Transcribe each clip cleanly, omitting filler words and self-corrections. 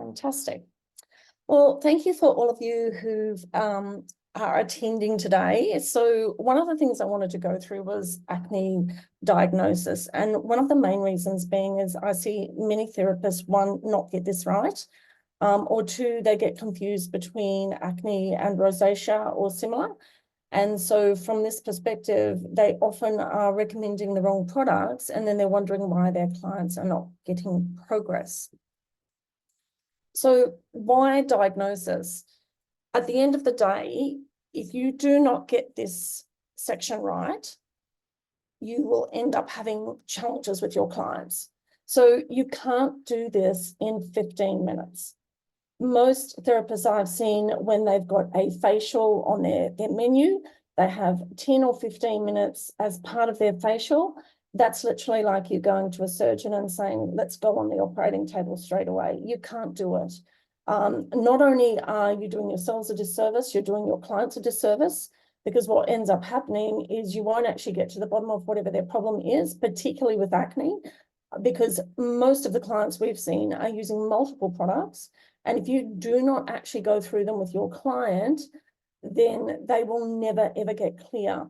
Fantastic. Well, thank you for all of you who are attending today. So one of the things I wanted to go through was acne diagnosis. And one of the main reasons being is I see many therapists, one, not get this right, or two, they get confused between acne and rosacea or similar. And so from this perspective, they often are recommending the wrong products, and then they're wondering why their clients are not getting progress. So why diagnosis? At the end of the day, if you do not get this section right, you will end up having challenges with your clients. So you can't do this in 15 minutes. Most therapists I've seen, when they've got a facial on their menu, they have 10 or 15 minutes as part of their facial. That's literally like you going to a surgeon and saying, let's go on the operating table straight away. You can't do it. Not only are you doing yourselves a disservice, you're doing your clients a disservice, because what ends up happening is you won't actually get to the bottom of whatever their problem is, particularly with acne, because most of the clients we've seen are using multiple products. And if you do not actually go through them with your client, then they will never, ever get clear.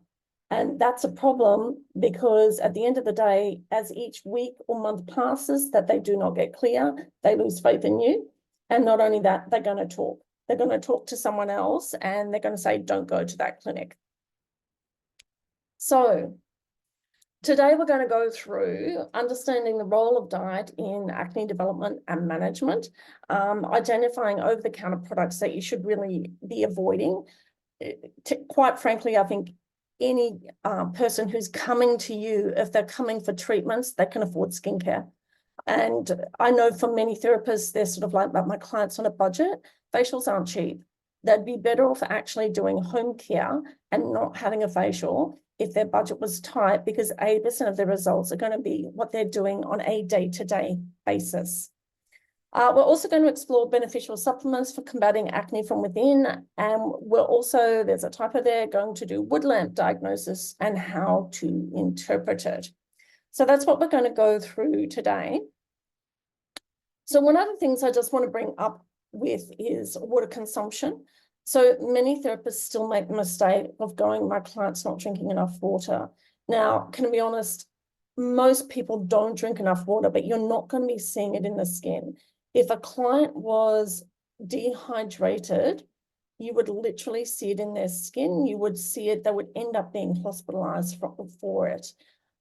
And that's a problem, because at the end of the day, as each week or month passes that they do not get clear, they lose faith in you. And not only that, they're going to talk. They're going to talk to someone else and they're going to say, don't go to that clinic. So today we're going to go through understanding the role of diet in acne development and management, identifying over-the-counter products that you should really be avoiding. Quite frankly, I think any person who's coming to you, if they're coming for treatments, they can afford skincare. And I know for many therapists, they're sort of like, but my client's on a budget. Facials aren't cheap. They'd be better off actually doing home care and not having a facial if their budget was tight, because 80% of their results are going to be what they're doing on a day-to-day basis. We're also going to explore beneficial supplements for combating acne from within. And we're also, there's a typo there, going to do wood lamp diagnosis and how to interpret it. So that's what we're going to go through today. So one of the things I just want to bring up with is water consumption. So many therapists still make the mistake of going, my client's not drinking enough water. Now, can I be honest? Most people don't drink enough water, but you're not going to be seeing it in the skin. If a client was dehydrated, you would literally see it in their skin. You would see it, they would end up being hospitalized for it.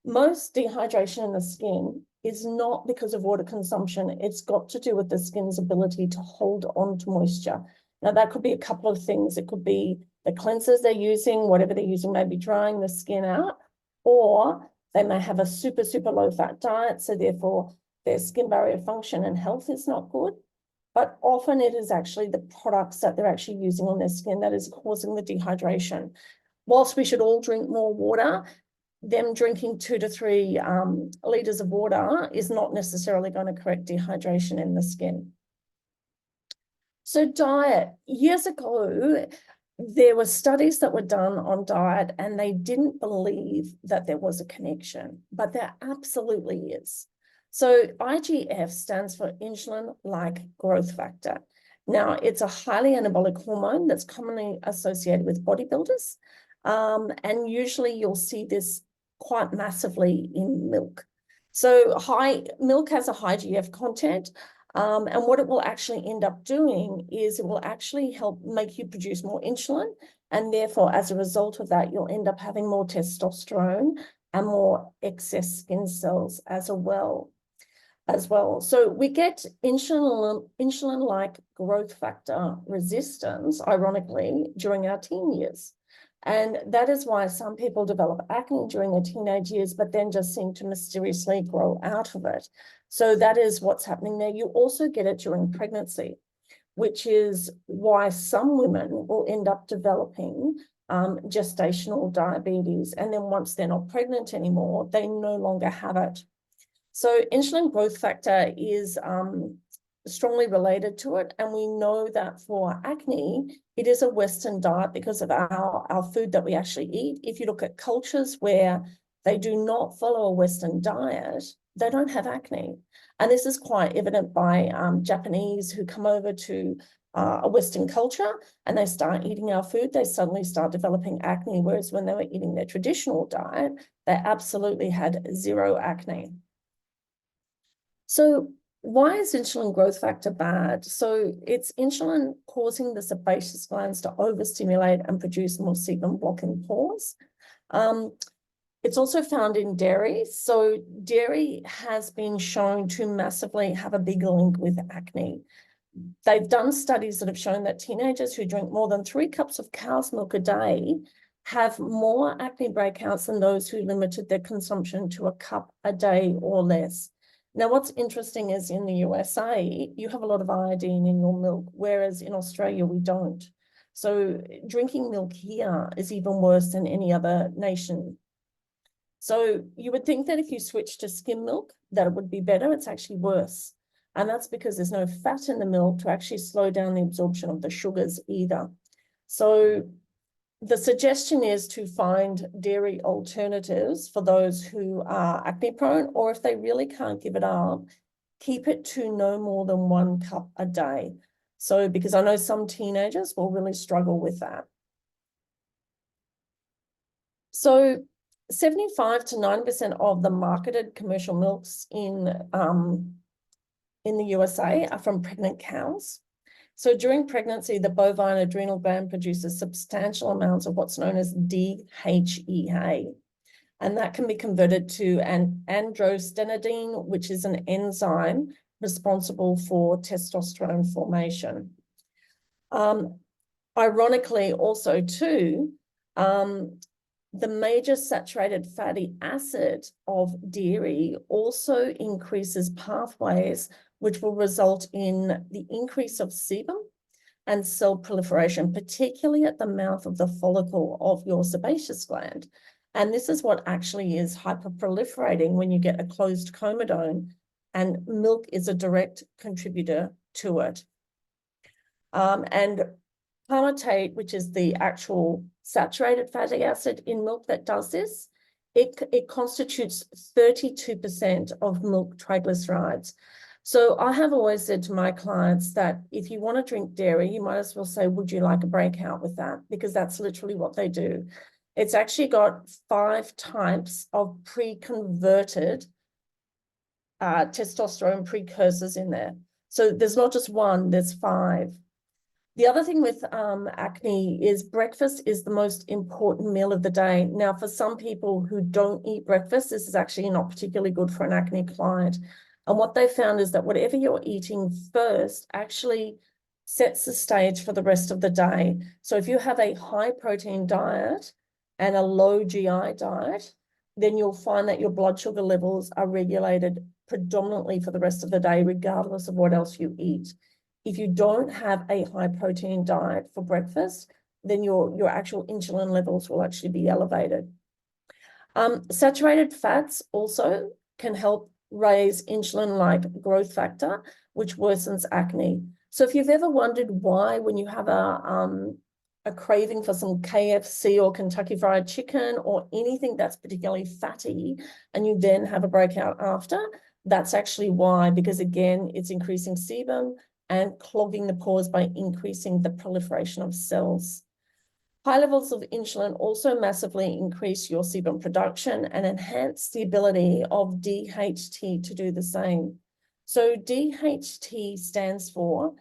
Most dehydration in the skin is not because of water consumption. It's got to do with the skin's ability to hold on to moisture. Now, that could be a couple of things. It could be the cleansers they're using, whatever they're using may be drying the skin out, or they may have a super, super low-fat diet, so therefore their skin barrier function and health is not good. But often it is actually the products that they're actually using on their skin that is causing the dehydration. Whilst we should all drink more water, them drinking 2 to 3 litres of water is not necessarily going to correct dehydration in the skin. So diet, years ago, there were studies that were done on diet and they didn't believe that there was a connection, but there absolutely is. So IGF stands for insulin-like growth factor. Now, it's a highly anabolic hormone that's commonly associated with bodybuilders. And usually you'll see this quite massively in milk. So milk has a high GF content. And what it will actually end up doing is it will actually help make you produce more insulin. And therefore, as a result of that, you'll end up having more testosterone and more excess skin cells as well. So we get insulin-like growth factor resistance, ironically, during our teen years. And that is why some people develop acne during their teenage years, but then just seem to mysteriously grow out of it. So that is what's happening there. You also get it during pregnancy, which is why some women will end up developing gestational diabetes. And then once they're not pregnant anymore, they no longer have it. So insulin growth factor is strongly related to it. And we know that for acne, it is a Western diet because of our food that we actually eat. If you look at cultures where they do not follow a Western diet, they don't have acne. And this is quite evident by Japanese who come over to a Western culture and they start eating our food, they suddenly start developing acne, whereas when they were eating their traditional diet, they absolutely had zero acne. So why is insulin growth factor bad? So it's insulin causing the sebaceous glands to overstimulate and produce more sebum blocking pores. It's also found in dairy. So dairy has been shown to massively have a big link with acne. They've done studies that have shown that teenagers who drink more than 3 cups of cow's milk a day have more acne breakouts than those who limited their consumption to a cup a day or less. Now, what's interesting is in the USA, you have a lot of iodine in your milk, whereas in Australia, we don't. So drinking milk here is even worse than any other nation. So you would think that if you switch to skim milk, that it would be better. It's actually worse. And that's because there's no fat in the milk to actually slow down the absorption of the sugars either. So the suggestion is to find dairy alternatives for those who are acne prone, or if they really can't give it up, keep it to no more than 1 cup a day. So because I know some teenagers will really struggle with that. So 75 to 90% of the marketed commercial milks in the USA are from pregnant cows. So during pregnancy, the bovine adrenal gland produces substantial amounts of what's known as DHEA, and that can be converted to an androstenedione, which is an enzyme responsible for testosterone formation. Ironically, also too, the major saturated fatty acid of dairy also increases pathways which will result in the increase of sebum and cell proliferation, particularly at the mouth of the follicle of your sebaceous gland. And this is what actually is hyperproliferating when you get a closed comedone, and milk is a direct contributor to it. And palmitate, which is the actual saturated fatty acid in milk that does this, it constitutes 32% of milk triglycerides. So I have always said to my clients that if you want to drink dairy, you might as well say, would you like a breakout with that? Because that's literally what they do. It's actually got 5 types of pre-converted testosterone precursors in there. So there's not just one, there's 5. The other thing with acne is breakfast is the most important meal of the day. Now, for some people who don't eat breakfast, this is actually not particularly good for an acne client. And what they found is that whatever you're eating first actually sets the stage for the rest of the day. So if you have a high protein diet and a low GI diet, then you'll find that your blood sugar levels are regulated predominantly for the rest of the day, regardless of what else you eat. If you don't have a high protein diet for breakfast, then your actual insulin levels will actually be elevated. Saturated fats also can help raise insulin-like growth factor, which worsens acne. So if you've ever wondered why when you have a craving for some KFC or Kentucky Fried Chicken or anything that's particularly fatty, and you then have a breakout after, that's actually why, because again, it's increasing sebum and clogging the pores by increasing the proliferation of cells. High levels of insulin also massively increase your sebum production and enhance the ability of DHT to do the same. So DHT stands for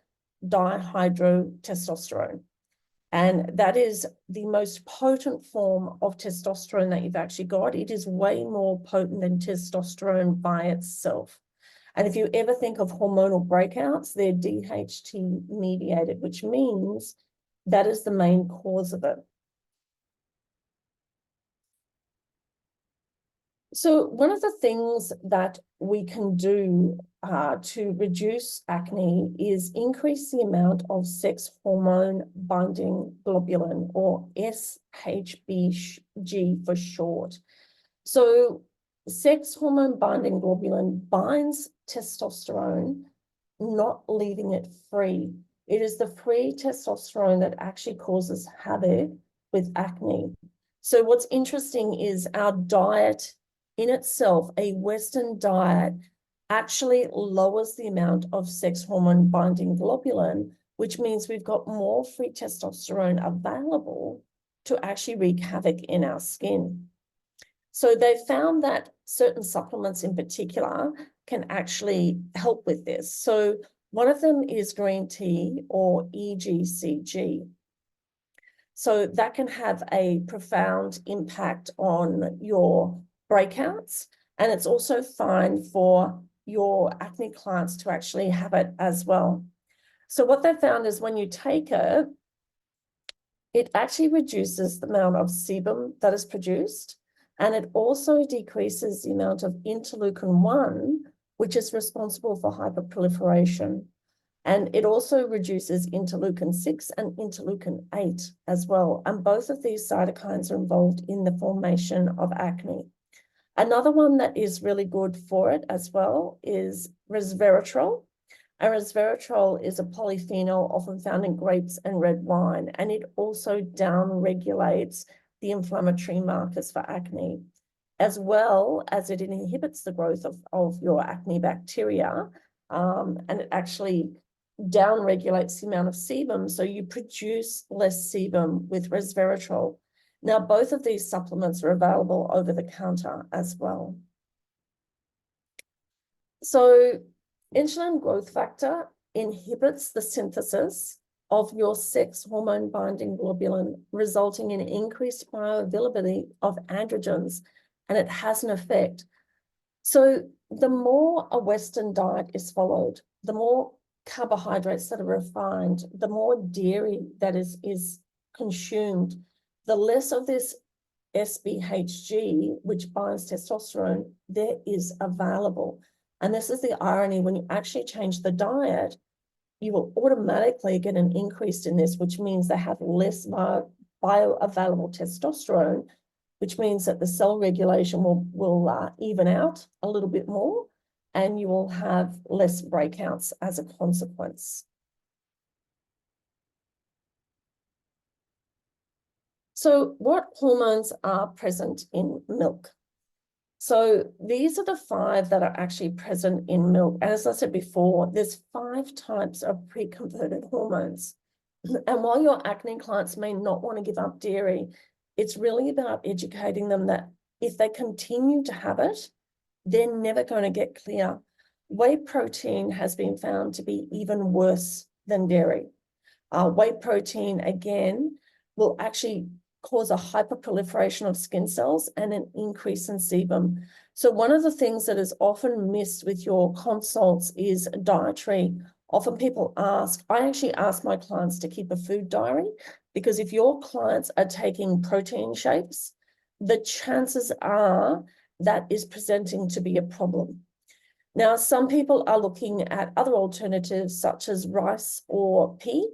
dihydrotestosterone. And that is the most potent form of testosterone that you've actually got. It is way more potent than testosterone by itself. And if you ever think of hormonal breakouts, they're DHT mediated, which means that is the main cause of it. So one of the things that we can do to reduce acne is increase the amount of sex hormone binding globulin, or SHBG for short. So sex hormone binding globulin binds testosterone, not leaving it free. It is the free testosterone that actually causes havoc with acne. So what's interesting is our diet in itself, a Western diet actually lowers the amount of sex hormone binding globulin, which means we've got more free testosterone available to actually wreak havoc in our skin. So they found that certain supplements in particular can actually help with this. So one of them is green tea or EGCG. So that can have a profound impact on your breakouts. And it's also fine for your acne clients to actually have it as well. So what they found is when you take it, it actually reduces the amount of sebum that is produced. And it also decreases the amount of interleukin-1, which is responsible for hyperproliferation. And it also reduces interleukin-6 and interleukin-8 as well. And both of these cytokines are involved in the formation of acne. Another one that is really good for it as well is resveratrol. And resveratrol is a polyphenol often found in grapes and red wine, and it also downregulates the inflammatory markers for acne, as well as it inhibits the growth of your acne bacteria, and it actually downregulates the amount of sebum, so you produce less sebum with resveratrol. Now, both of these supplements are available over the counter as well. So insulin growth factor inhibits the synthesis of your sex hormone binding globulin, resulting in increased bioavailability of androgens, and it has an effect. So the more a Western diet is followed, the more carbohydrates that are refined, the more dairy that is consumed, the less of this SBHG, which binds testosterone, there is available. And this is the irony: when you actually change the diet, you will automatically get an increase in this, which means they have less bioavailable testosterone, which means that the cell regulation will even out a little bit more, and you will have less breakouts as a consequence. So what hormones are present in milk? So these are the 5 that are actually present in milk. As I said before, there's 5 types of pre-converted hormones. And while your acne clients may not want to give up dairy, it's really about educating them that if they continue to have it, they're never going to get clear. Whey protein has been found to be even worse than dairy. Whey protein, again, will actually cause a hyperproliferation of skin cells and an increase in sebum. So one of the things that is often missed with your consults is dietary. Often people ask, I actually ask my clients to keep a food diary, because if your clients are taking protein shakes, the chances are that is presenting to be a problem. Now, some people are looking at other alternatives such as rice or pea.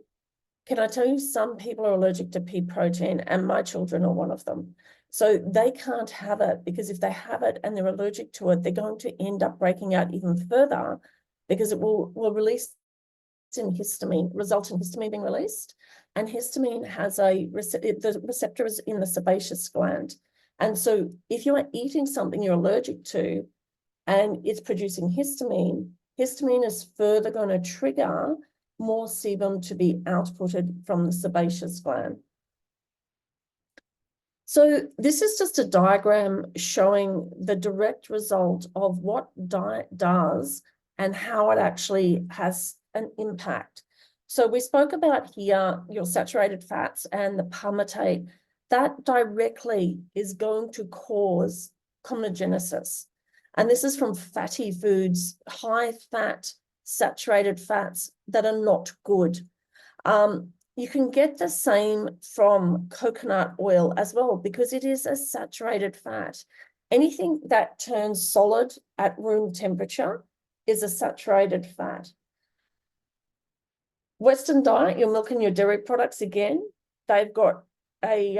Can I tell you, some people are allergic to pea protein, and my children are one of them. So they can't have it, because if they have it and they're allergic to it, they're going to end up breaking out even further, because it will release in histamine, result in histamine being released. And histamine has the receptor is in the sebaceous gland. And so if you are eating something you're allergic to and it's producing histamine, histamine is further going to trigger more sebum to be outputted from the sebaceous gland. So this is just a diagram showing the direct result of what diet does and how it actually has an impact. So we spoke about here your saturated fats and the palmitate. That directly is going to cause comedogenic. And this is from fatty foods, high fat, saturated fats that are not good. You can get the same from coconut oil as well, because it is a saturated fat. Anything that turns solid at room temperature is a saturated fat. Western diet, your milk and your dairy products, again, they've got a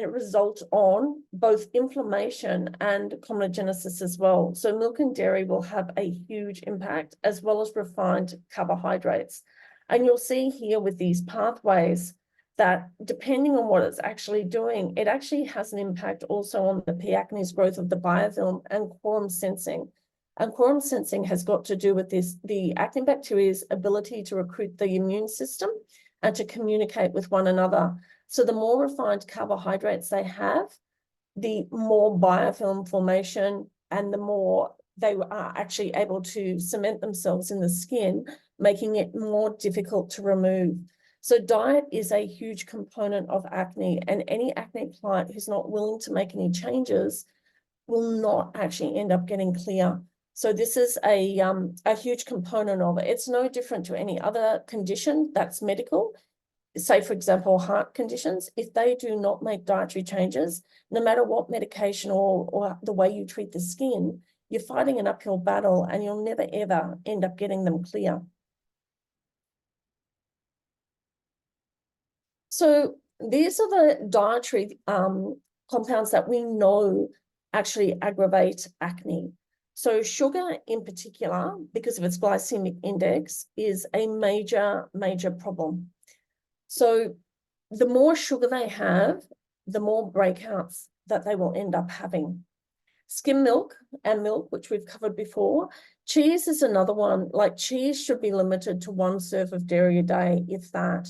result on both inflammation and comedogenic as well. So milk and dairy will have a huge impact, as well as refined carbohydrates. And you'll see here with these pathways that depending on what it's actually doing, it actually has an impact also on the P. acnes growth of the biofilm and quorum sensing. And quorum sensing has got to do with this, the actin bacteria's ability to recruit the immune system and to communicate with one another. So the more refined carbohydrates they have, the more biofilm formation and the more they are actually able to cement themselves in the skin, making it more difficult to remove. So diet is a huge component of acne, and any acne client who's not willing to make any changes will not actually end up getting clear. So this is a huge component of it. It's no different to any other condition that's medical. Say, for example, heart conditions, if they do not make dietary changes, no matter what medication or the way you treat the skin, you're fighting an uphill battle and you'll never, ever end up getting them clear. So these are the dietary compounds that we know actually aggravate acne. So sugar in particular, because of its glycemic index, is a major, major problem. So the more sugar they have, the more breakouts that they will end up having. Skim milk and milk, which we've covered before. Cheese is another one. Like, cheese should be limited to 1 serve of dairy a day, if that.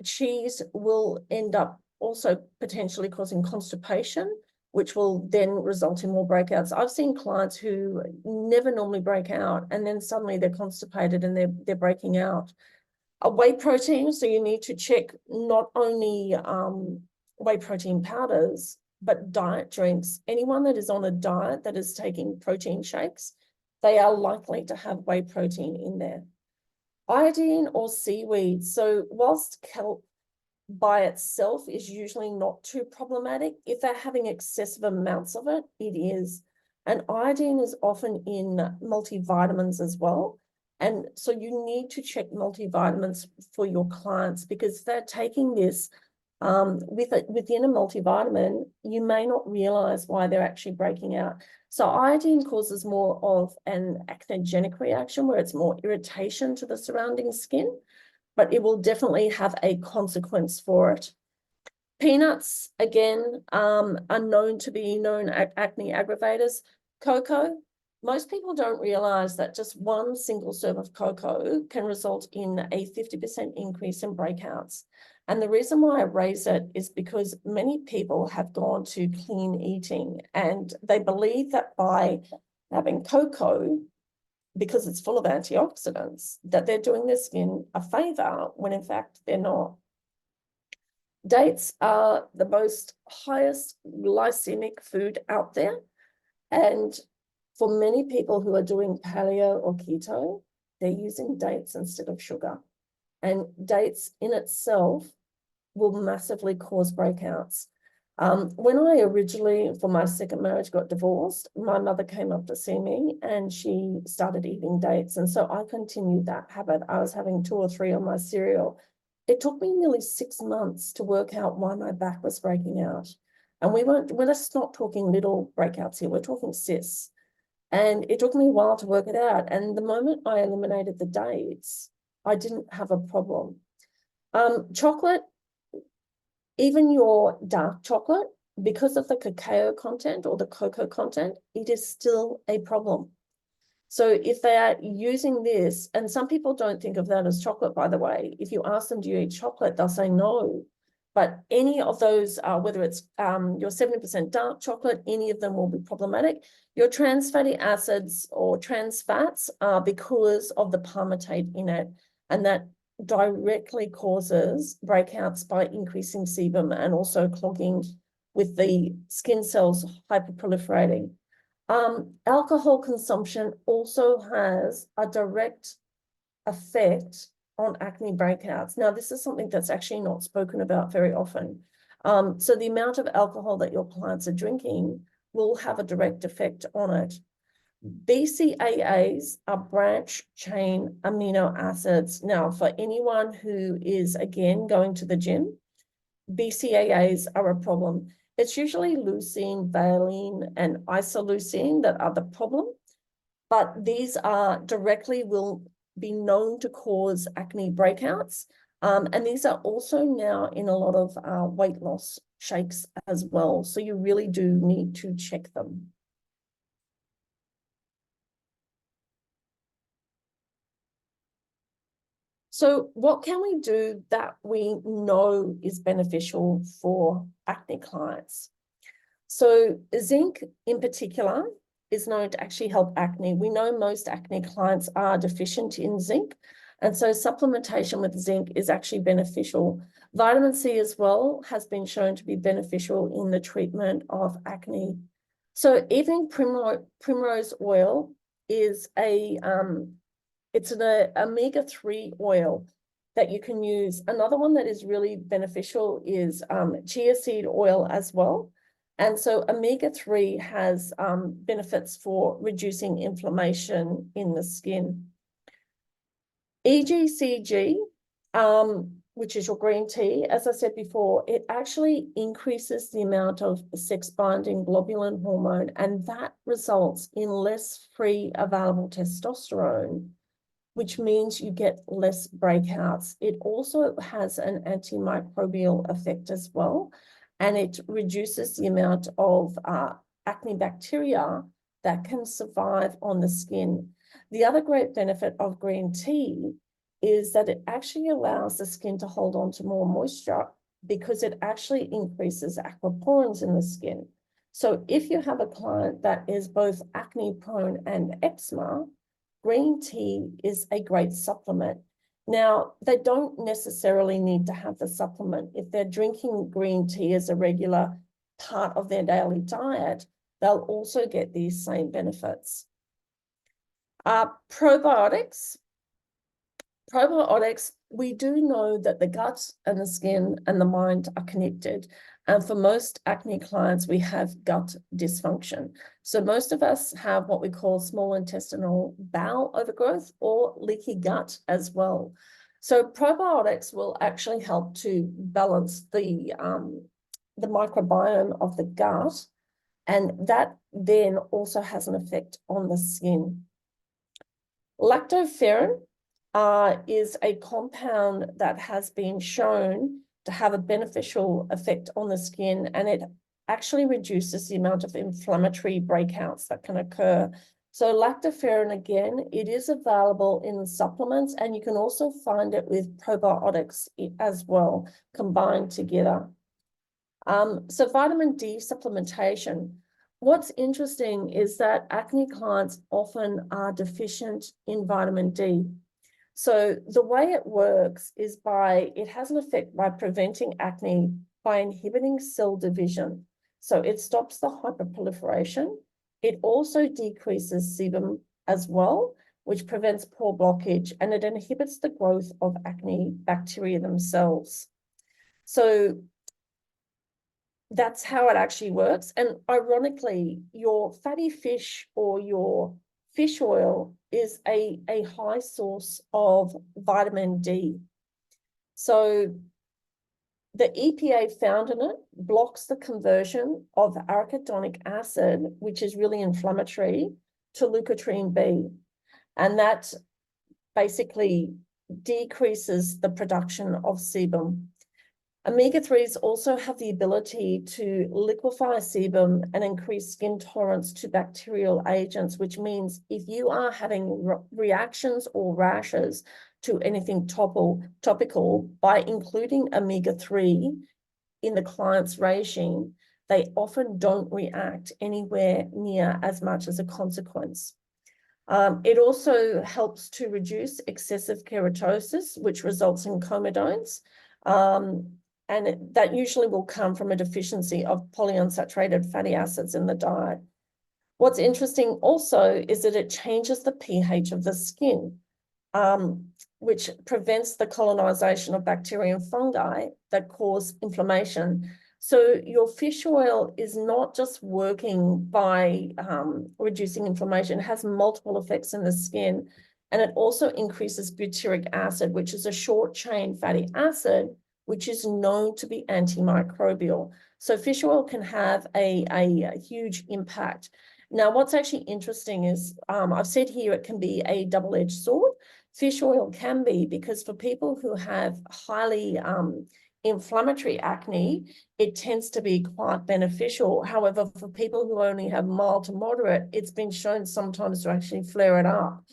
Cheese will end up also potentially causing constipation, which will then result in more breakouts. I've seen clients who never normally break out, and then suddenly they're constipated and they're breaking out. Whey protein, so you need to check not only whey protein powders, but diet drinks. Anyone that is on a diet that is taking protein shakes, they are likely to have whey protein in there. Iodine or seaweed. So whilst kelp by itself is usually not too problematic, if they're having excessive amounts of it, it is. And iodine is often in multivitamins as well. And so you need to check multivitamins for your clients, because they're taking this within a multivitamin, you may not realize why they're actually breaking out. So iodine causes more of an acnogenic reaction, where it's more irritation to the surrounding skin, but it will definitely have a consequence for it. Peanuts, again, are known to be known acne aggravators. Cocoa, most people don't realize that just 1 single serve of cocoa can result in a 50% increase in breakouts. And the reason why I raise it is because many people have gone to clean eating, and they believe that by having cocoa, because it's full of antioxidants, that they're doing their skin a favor, when in fact they're not. Dates are the most highest glycemic food out there. And for many people who are doing paleo or keto, they're using dates instead of sugar. And dates in itself will massively cause breakouts. When I originally, for my second marriage, got divorced, my mother came up to see me and she started eating dates. And so I continued that habit. I was having 2 or 3 on my cereal. It took me nearly 6 months to work out why my back was breaking out. And we're just not talking little breakouts here, we're talking cysts. And it took me a while to work it out. And the moment I eliminated the dates, I didn't have a problem. Chocolate, even your dark chocolate, because of the cacao content or the cocoa content, it is still a problem. So if they are using this, and some people don't think of that as chocolate, by the way, if you ask them, do you eat chocolate? They'll say no. But any of those, whether it's your 70% dark chocolate, any of them will be problematic. Your trans fatty acids or trans fats are because of the palmitate in it, and that directly causes breakouts by increasing sebum and also clogging with the skin cells hyperproliferating. Alcohol consumption also has a direct effect on acne breakouts. Now, this is something that's actually not spoken about very often. So the amount of alcohol that your clients are drinking will have a direct effect on it. BCAAs are branch chain amino acids. Now, for anyone who is, again, going to the gym, BCAAs are a problem. It's usually leucine, valine, and isoleucine that are the problem, but these are directly will be known to cause acne breakouts. And these are also now in a lot of weight loss shakes as well. So you really do need to check them. So what can we do that we know is beneficial for acne clients? So zinc in particular is known to actually help acne. We know most acne clients are deficient in zinc, and so supplementation with zinc is actually beneficial. Vitamin C as well has been shown to be beneficial in the treatment of acne. So evening primrose oil is it's an omega-3 oil that you can use. Another one that is really beneficial is chia seed oil as well. And so omega-3 has benefits for reducing inflammation in the skin. EGCG, which is your green tea, as I said before, it actually increases the amount of sex-binding globulin hormone, and that results in less free available testosterone, which means you get less breakouts. It also has an antimicrobial effect as well, and it reduces the amount of acne bacteria that can survive on the skin. The other great benefit of green tea is that it actually allows the skin to hold on to more moisture because it actually increases aquaporins in the skin. So if you have a client that is both acne prone and eczema, green tea is a great supplement. Now, they don't necessarily need to have the supplement. If they're drinking green tea as a regular part of their daily diet, they'll also get these same benefits. Probiotics. Probiotics, we do know that the gut and the skin and the mind are connected. And for most acne clients, we have gut dysfunction. So most of us have what we call small intestinal bowel overgrowth or leaky gut as well. So probiotics will actually help to balance the microbiome of the gut, and that then also has an effect on the skin. Lactoferrin is a compound that has been shown to have a beneficial effect on the skin, and it actually reduces the amount of inflammatory breakouts that can occur. So lactoferrin, again, it is available in supplements, and you can also find it with probiotics as well, combined together. So vitamin D supplementation. What's interesting is that acne clients often are deficient in vitamin D. So the way it works is it has an effect by preventing acne by inhibiting cell division. So it stops the hyperproliferation. It also decreases sebum as well, which prevents pore blockage, and it inhibits the growth of acne bacteria themselves. So that's how it actually works. And ironically, your fatty fish or your fish oil is a high source of vitamin D. So the EPA found in it blocks the conversion of arachidonic acid, which is really inflammatory, to leukotriene B. And that basically decreases the production of sebum. Omega-3s also have the ability to liquefy sebum and increase skin tolerance to bacterial agents, which means if you are having reactions or rashes to anything topical, by including omega-3 in the client's regime, they often don't react anywhere near as much as a consequence. It also helps to reduce excessive keratosis, which results in comedones. And that usually will come from a deficiency of polyunsaturated fatty acids in the diet. What's interesting also is that it changes the pH of the skin, which prevents the colonization of bacteria and fungi that cause inflammation. So your fish oil is not just working by reducing inflammation, it has multiple effects in the skin. And it also increases butyric acid, which is a short chain fatty acid, which is known to be antimicrobial. So fish oil can have a huge impact. Now, what's actually interesting is I've said here it can be a double-edged sword. Fish oil can be, because for people who have highly inflammatory acne, it tends to be quite beneficial. However, for people who only have mild to moderate, it's been shown sometimes to actually flare it up.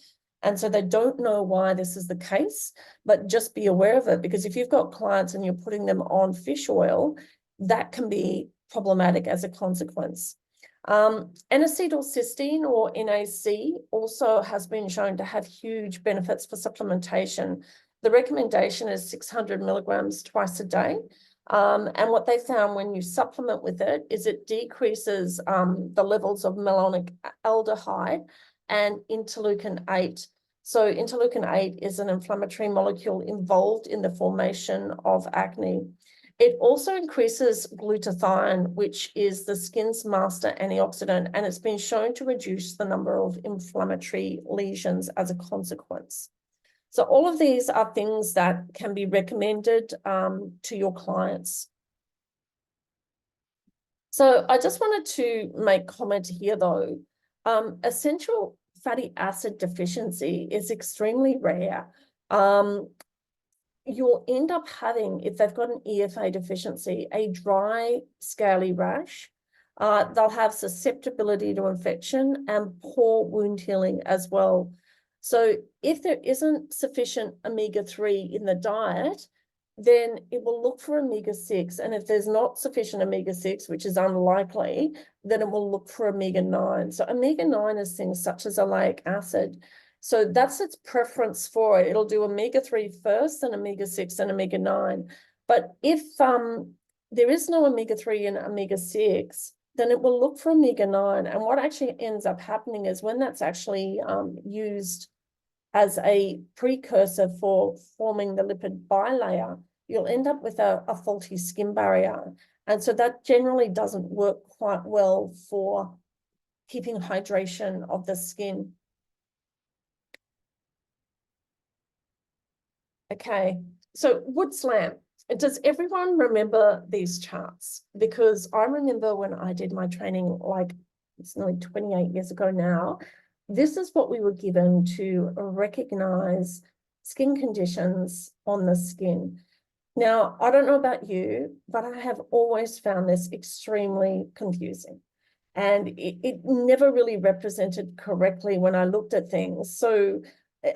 And so they don't know why this is the case, but just be aware of it, because if you've got clients and you're putting them on fish oil, that can be problematic as a consequence. N-acetylcysteine, or NAC, also has been shown to have huge benefits for supplementation. The recommendation is 600 milligrams twice a day. And what they found when you supplement with it is it decreases the levels of malonic aldehyde and interleukin-8. So interleukin-8 is an inflammatory molecule involved in the formation of acne. It also increases glutathione, which is the skin's master antioxidant, and it's been shown to reduce the number of inflammatory lesions as a consequence. So all of these are things that can be recommended to your clients. So I just wanted to make comment here, though. Essential fatty acid deficiency is extremely rare. You'll end up having, if they've got an EFA deficiency, a dry, scaly rash. They'll have susceptibility to infection and poor wound healing as well. So if there isn't sufficient omega-3 in the diet, then it will look for omega-6. And if there's not sufficient omega-6, which is unlikely, then it will look for omega-9. So omega-9 is things such as oleic acid. So that's its preference for it. It'll do omega-3 first, and omega-6 and omega-9. But if there is no omega-3 and omega-6, then it will look for omega-9. And what actually ends up happening is when that's actually used as a precursor for forming the lipid bilayer, you'll end up with a faulty skin barrier. And so that generally doesn't work quite well for keeping hydration of the skin. Okay, so Wood's lamp. Does everyone remember these charts? Because I remember when I did my training, like it's nearly 28 years ago now, this is what we were given to recognize skin conditions on the skin. Now, I don't know about you, but I have always found this extremely confusing. And it never really represented correctly when I looked at things. So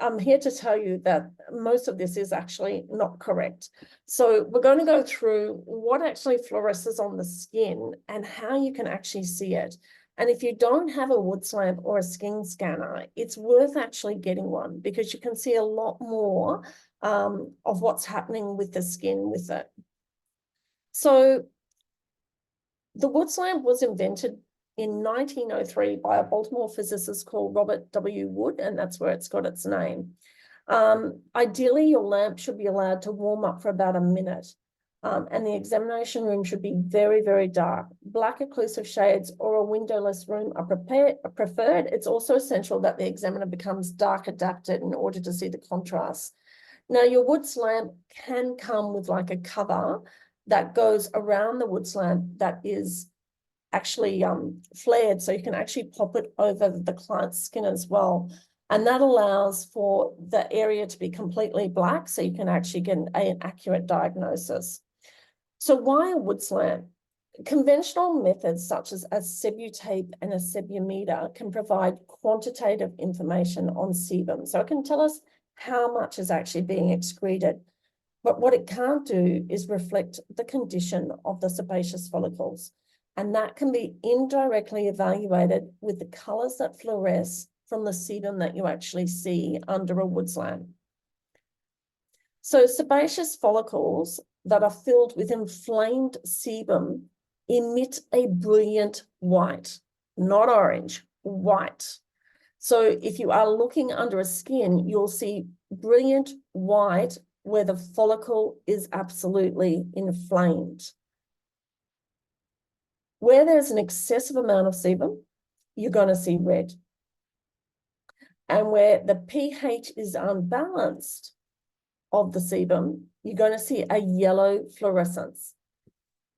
I'm here to tell you that most of this is actually not correct. So we're going to go through what actually fluoresces on the skin and how you can actually see it. And if you don't have a Wood's lamp or a skin scanner, it's worth actually getting one, because you can see a lot more of what's happening with the skin with it. So the Wood's lamp was invented in 1903 by a Baltimore physicist called Robert W. Wood, and that's where it's got its name. Ideally, your lamp should be allowed to warm up for about a minute, and the examination room should be very, very dark. Black occlusive shades or a windowless room are preferred. It's also essential that the examiner becomes dark adapted in order to see the contrast. Now, your Wood's lamp can come with like a cover that goes around the Wood's lamp that is actually flared, so you can actually pop it over the client's skin as well. And that allows for the area to be completely black, so you can actually get an accurate diagnosis. So why a Wood's lamp? Conventional methods such as a sebutape and a sebum can provide quantitative information on sebum. So it can tell us how much is actually being excreted. But what it can't do is reflect the condition of the sebaceous follicles. And that can be indirectly evaluated with the colors that fluoresce from the sebum that you actually see under a Wood's lamp. So sebaceous follicles that are filled with inflamed sebum emit a brilliant white, not orange, white. So if you are looking under a skin, you'll see brilliant white where the follicle is absolutely inflamed. Where there's an excessive amount of sebum, you're going to see red. And where the pH is unbalanced of the sebum, you're going to see a yellow fluorescence.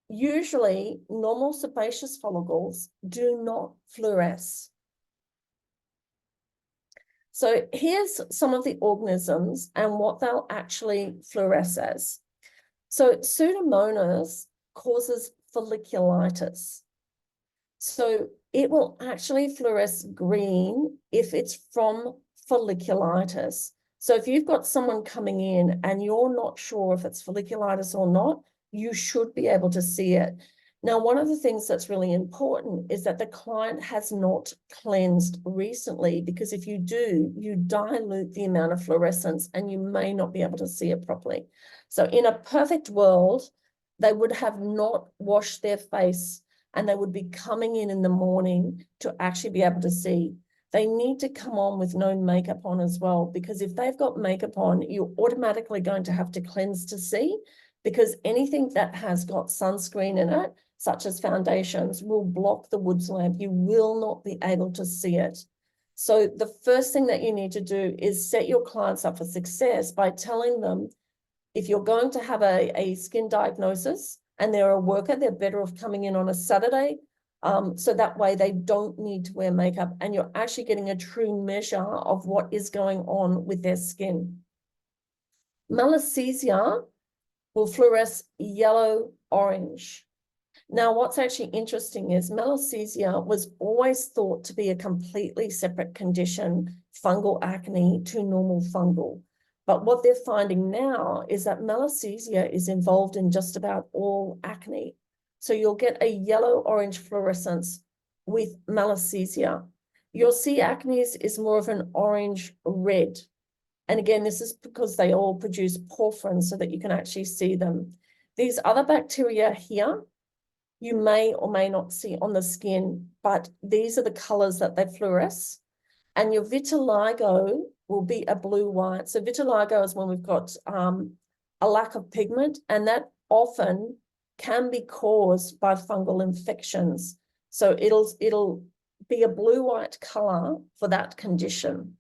Usually, normal sebaceous follicles do not fluoresce. So here's some of the organisms and what they'll actually fluoresce as. So Pseudomonas causes folliculitis. So it will actually fluoresce green if it's from folliculitis. So if you've got someone coming in and you're not sure if it's folliculitis or not, you should be able to see it. Now, one of the things that's really important is that the client has not cleansed recently, because if you do, you dilute the amount of fluorescence and you may not be able to see it properly. So in a perfect world, they would have not washed their face and they would be coming in the morning to actually be able to see. They need to come on with no makeup on as well, because if they've got makeup on, you're automatically going to have to cleanse to see, because anything that has got sunscreen in it, such as foundations, will block the woods lamp. You will not be able to see it. So the first thing that you need to do is set your clients up for success by telling them, if you're going to have a skin diagnosis and they're a worker, they're better off coming in on a Saturday. So that way they don't need to wear makeup and you're actually getting a true measure of what is going on with their skin. Malassezia will fluoresce yellow-orange. Now, what's actually interesting is malassezia was always thought to be a completely separate condition, fungal acne, to normal fungal. But what they're finding now is that malassezia is involved in just about all acne. So you'll get a yellow-orange fluorescence with malassezia. You'll see acne is more of an orange-red. And again, this is because they all produce porphyrin so that you can actually see them. These other bacteria here, you may or may not see on the skin, but these are the colors that they fluoresce. And your vitiligo will be a blue-white. So vitiligo is when we've got a lack of pigment, and that often can be caused by fungal infections. So it'll be a blue-white color for that condition.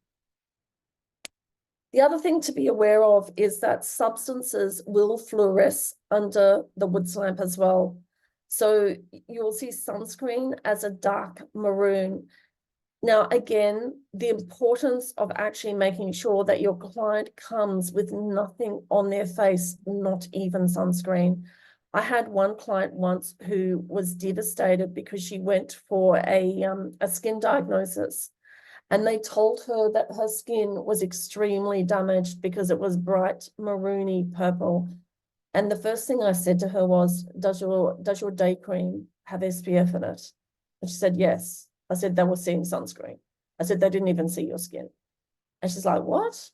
The other thing to be aware of is that substances will fluoresce under the woods lamp as well. So you'll see sunscreen as a dark maroon. Now, again, the importance of actually making sure that your client comes with nothing on their face, not even sunscreen. I had one client once who was devastated because she went for a skin diagnosis, and they told her that her skin was extremely damaged because it was bright maroony purple. And the first thing I said to her was, does your day cream have SPF in it? And she said, yes. I said, they were seeing sunscreen. I said, they didn't even see your skin. And she's like, what?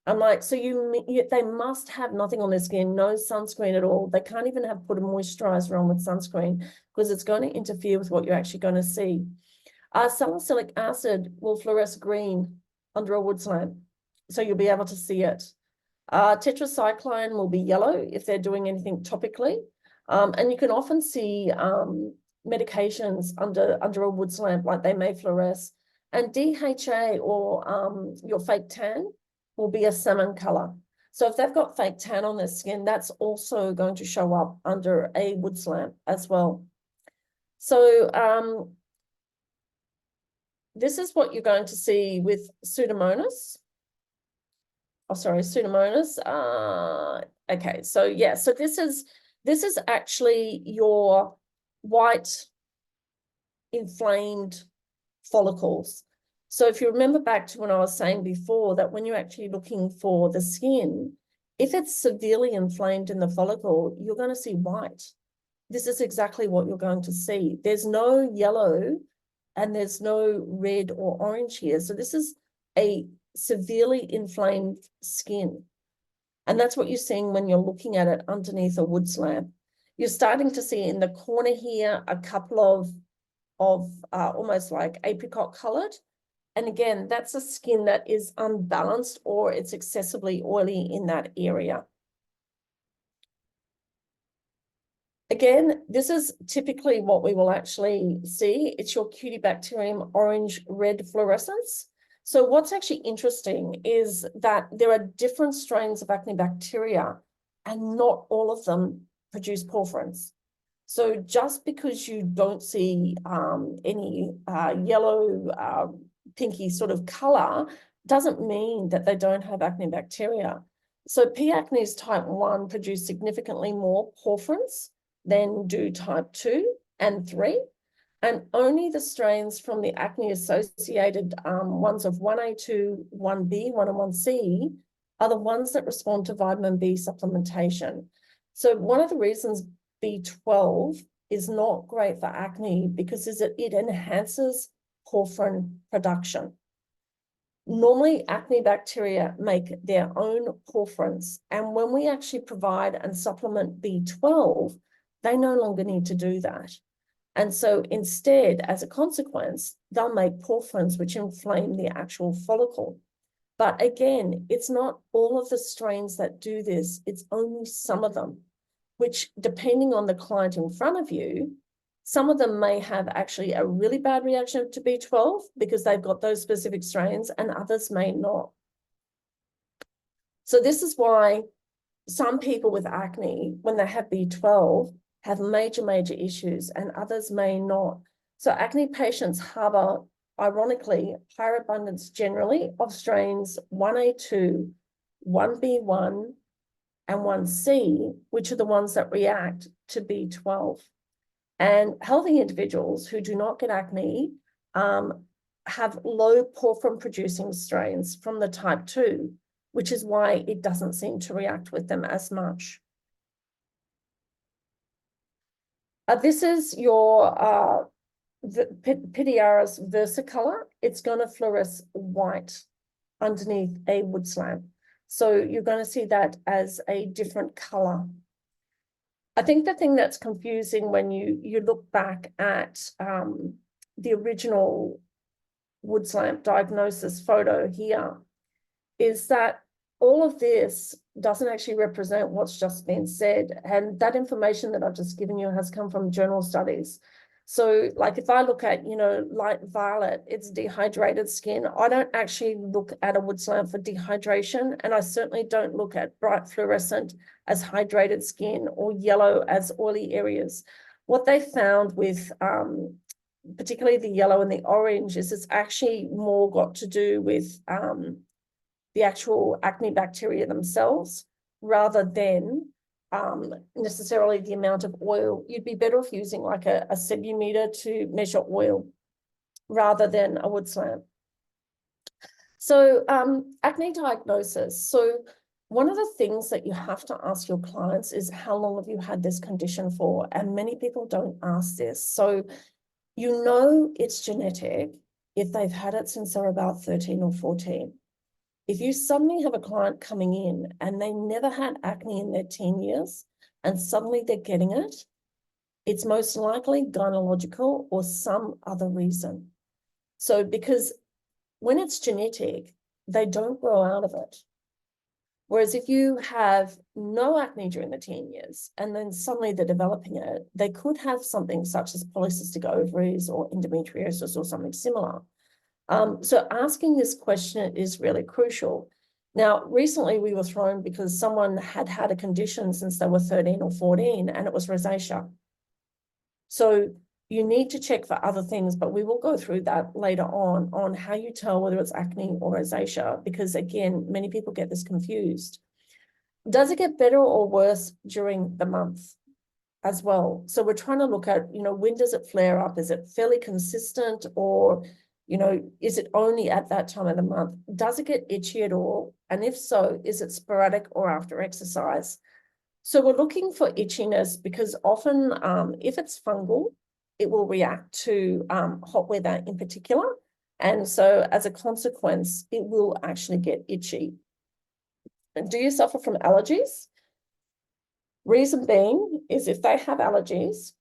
I'm like, so they must have nothing on their skin, no sunscreen at all. They can't even have put a moisturizer on with sunscreen because it's going to interfere with what you're actually going to see. Salicylic acid will fluoresce green under a woods lamp, so you'll be able to see it. Tetracycline will be yellow if they're doing anything topically. And you can often see medications under a woods lamp, like they may fluoresce. And DHA, or your fake tan, will be a salmon color. So if they've got fake tan on their skin, that's also going to show up under a woods lamp as well. So this is what you're going to see with Pseudomonas. Oh, sorry, Pseudomonas. Okay, so yeah, so this is actually your white inflamed follicles. So if you remember back to when I was saying before that when you're actually looking for the skin, if it's severely inflamed in the follicle, you're going to see white. This is exactly what you're going to see. There's no yellow and there's no red or orange here. So this is a severely inflamed skin. And that's what you're seeing when you're looking at it underneath a woods lamp. You're starting to see in the corner here a couple of almost like apricot colored. And again, that's a skin that is unbalanced or it's excessively oily in that area. Again, this is typically what we will actually see. It's your Cutibacterium orange-red fluorescence. So what's actually interesting is that there are different strains of acne bacteria and not all of them produce porphyrins. So just because you don't see any yellow, pinky sort of color doesn't mean that they don't have acne bacteria. So P. acnes type 1 produce significantly more porphyrins than do type 2 and 3. And only the strains from the acne-associated ones of 1A2, 1B, 1 and 1C are the ones that respond to vitamin B supplementation. So one of the reasons B12 is not great for acne because it enhances porphyrin production. Normally, acne bacteria make their own porphyrins, and when we actually provide and supplement B12, they no longer need to do that. And so instead, as a consequence, they'll make porphyrins which inflame the actual follicle. But again, it's not all of the strains that do this, it's only some of them, which depending on the client in front of you, some of them may have actually a really bad reaction to B12 because they've got those specific strains, and others may not. So this is why some people with acne, when they have B12, have major issues, and others may not. So acne patients harbor, ironically, higher abundance generally of strains 1A2, 1B1, and 1C, which are the ones that react to B12. And healthy individuals who do not get acne have low porphyrin producing strains from the type 2, which is why it doesn't seem to react with them as much. This is your Pityriasis versicolor. It's going to fluoresce white underneath a wood slab. So you're going to see that as a different color. I think the thing that's confusing when you look back at the original wood slab diagnosis photo here is that all of this doesn't actually represent what's just been said. And that information that I've just given you has come from journal studies. So like if I look at, light violet, it's dehydrated skin. I don't actually look at a wood slab for dehydration. And I certainly don't look at bright fluorescent as hydrated skin or yellow as oily areas. What they found with particularly the yellow and the orange is it's actually more got to do with the actual acne bacteria themselves rather than necessarily the amount of oil. You'd be better off using like a centimeter to measure oil rather than a wood slab. So acne diagnosis. So one of the things that you have to ask your clients is how long have you had this condition for? And many people don't ask this. So it's genetic if they've had it since they're about 13 or 14. If you suddenly have a client coming in and they never had acne in their teen years and suddenly they're getting it, it's most likely gynecological or some other reason. So because when it's genetic, they don't grow out of it. Whereas if you have no acne during the teen years and then suddenly they're developing it, they could have something such as polycystic ovaries or endometriosis or something similar. So asking this question is really crucial. Now, recently we were thrown because someone had had a condition since they were 13 or 14 and it was rosacea. So you need to check for other things, but we will go through that later on how you tell whether it's acne or rosacea, because again, many people get this confused. Does it get better or worse during the month as well? So we're trying to look at, when does it flare up? Is it fairly consistent, or is it only at that time of the month? Does it get itchy at all? And if so, is it sporadic or after exercise? So we're looking for itchiness because often if it's fungal, it will react to hot weather in particular. And so as a consequence, it will actually get itchy. And do you suffer from allergies? Reason being is if they have allergies,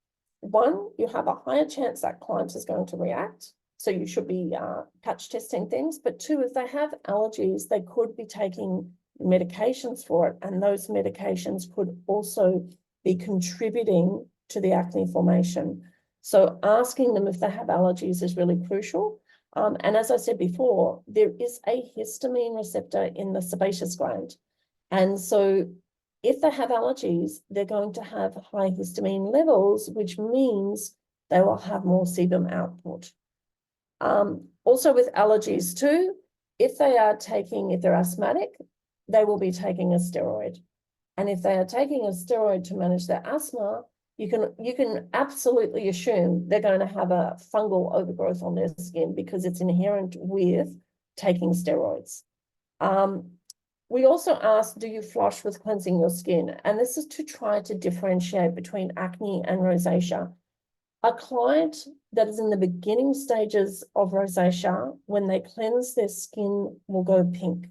one, you have a higher chance that client is going to react. So you should be patch testing things. But two, if they have allergies, they could be taking medications for it. And those medications could also be contributing to the acne formation. So asking them if they have allergies is really crucial. And as I said before, there is a histamine receptor in the sebaceous gland. And so if they have allergies, they're going to have high histamine levels, which means they will have more sebum output. Also with allergies too, if they're asthmatic, they will be taking a steroid. And if they are taking a steroid to manage their asthma, you can absolutely assume they're going to have a fungal overgrowth on their skin because it's inherent with taking steroids. We also ask, do you flush with cleansing your skin? And this is to try to differentiate between acne and rosacea. A client that is in the beginning stages of rosacea, when they cleanse, their skin will go pink.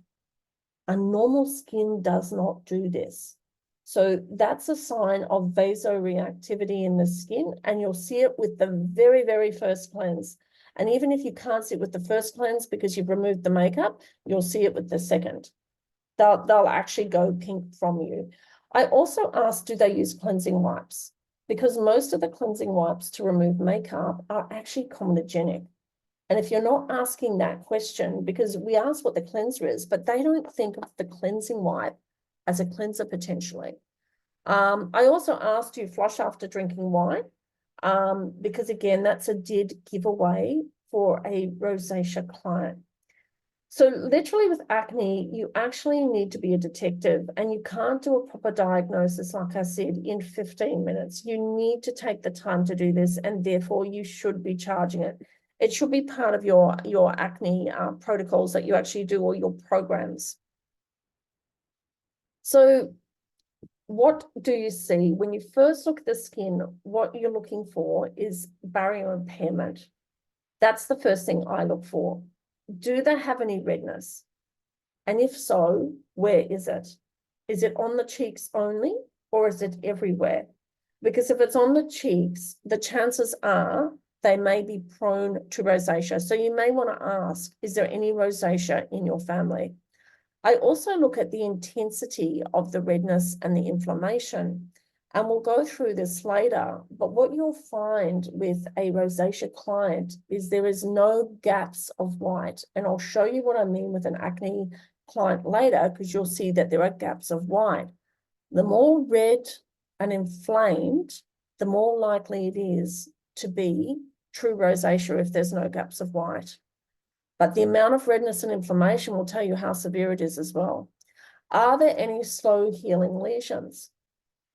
A normal skin does not do this. So that's a sign of vasoreactivity in the skin, and you'll see it with the very, very first cleanse. And even if you can't see it with the first cleanse because you've removed the makeup, you'll see it with the second. They'll actually go pink from you. I also ask, do they use cleansing wipes? Because most of the cleansing wipes to remove makeup are actually comedogenic. And if you're not asking that question, because we ask what the cleanser is, but they don't think of the cleansing wipe as a cleanser potentially. I also asked, do you flush after drinking wine? Because again, that's a dead giveaway for a rosacea client. So literally with acne, you actually need to be a detective, and you can't do a proper diagnosis, like I said, in 15 minutes. You need to take the time to do this, and therefore you should be charging it. It should be part of your acne protocols that you actually do, or your programs. So what do you see? When you first look at the skin, what you're looking for is barrier impairment. That's the first thing I look for. Do they have any redness? And if so, where is it? Is it on the cheeks only, or is it everywhere? Because if it's on the cheeks, the chances are they may be prone to rosacea. So you may want to ask, is there any rosacea in your family? I also look at the intensity of the redness and the inflammation, and we'll go through this later. But what you'll find with a rosacea client is there is no gaps of white. And I'll show you what I mean with an acne client later, because you'll see that there are gaps of white. The more red and inflamed, the more likely it is to be true rosacea if there's no gaps of white. But the amount of redness and inflammation will tell you how severe it is as well. Are there any slow healing lesions?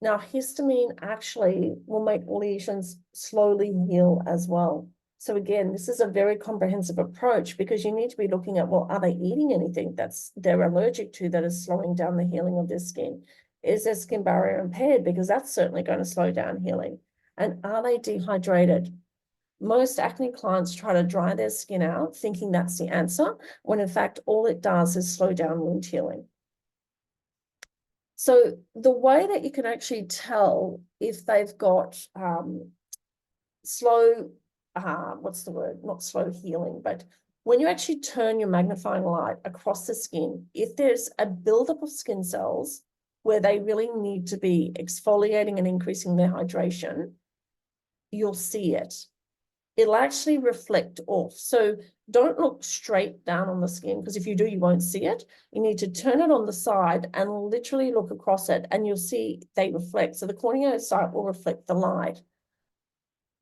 Now, histamine actually will make lesions slowly heal as well. So again, this is a very comprehensive approach, because you need to be looking at, well, are they eating anything they're allergic to that is slowing down the healing of their skin? Is their skin barrier impaired? Because that's certainly going to slow down healing. And are they dehydrated? Most acne clients try to dry their skin out, thinking that's the answer, when in fact, all it does is slow down wound healing. So the way that you can actually tell if they've got slow, what's the word? Not slow healing, but when you actually turn your magnifying light across the skin, if there's a buildup of skin cells where they really need to be exfoliating and increasing their hydration, you'll see it. It'll actually reflect off. So don't look straight down on the skin, because if you do, you won't see it. You need to turn it on the side and literally look across it, and you'll see they reflect. So the corneal site will reflect the light.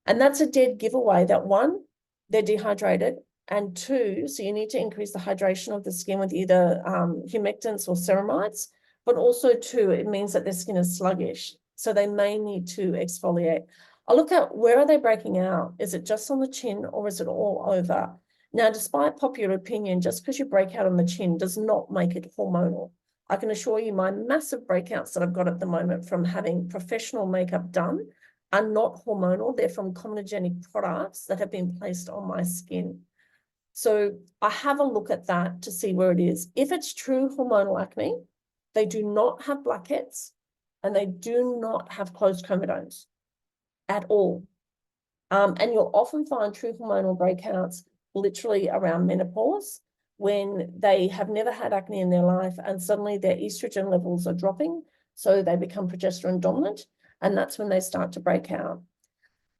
And that's a dead giveaway that one, they're dehydrated, and two, so you need to increase the hydration of the skin with either humectants or ceramides, but also two, it means that their skin is sluggish. So they may need to exfoliate. I'll look at, where are they breaking out? Is it just on the chin, or is it all over? Now, despite popular opinion, just because you break out on the chin does not make it hormonal. I can assure you my massive breakouts that I've got at the moment from having professional makeup done are not hormonal. They're from comedogenic products that have been placed on my skin. So I have a look at that to see where it is. If it's true hormonal acne, they do not have blackheads, and they do not have closed comedones at all. And you'll often find true hormonal breakouts literally around menopause, when they have never had acne in their life and suddenly their estrogen levels are dropping, so they become progesterone dominant, and that's when they start to break out.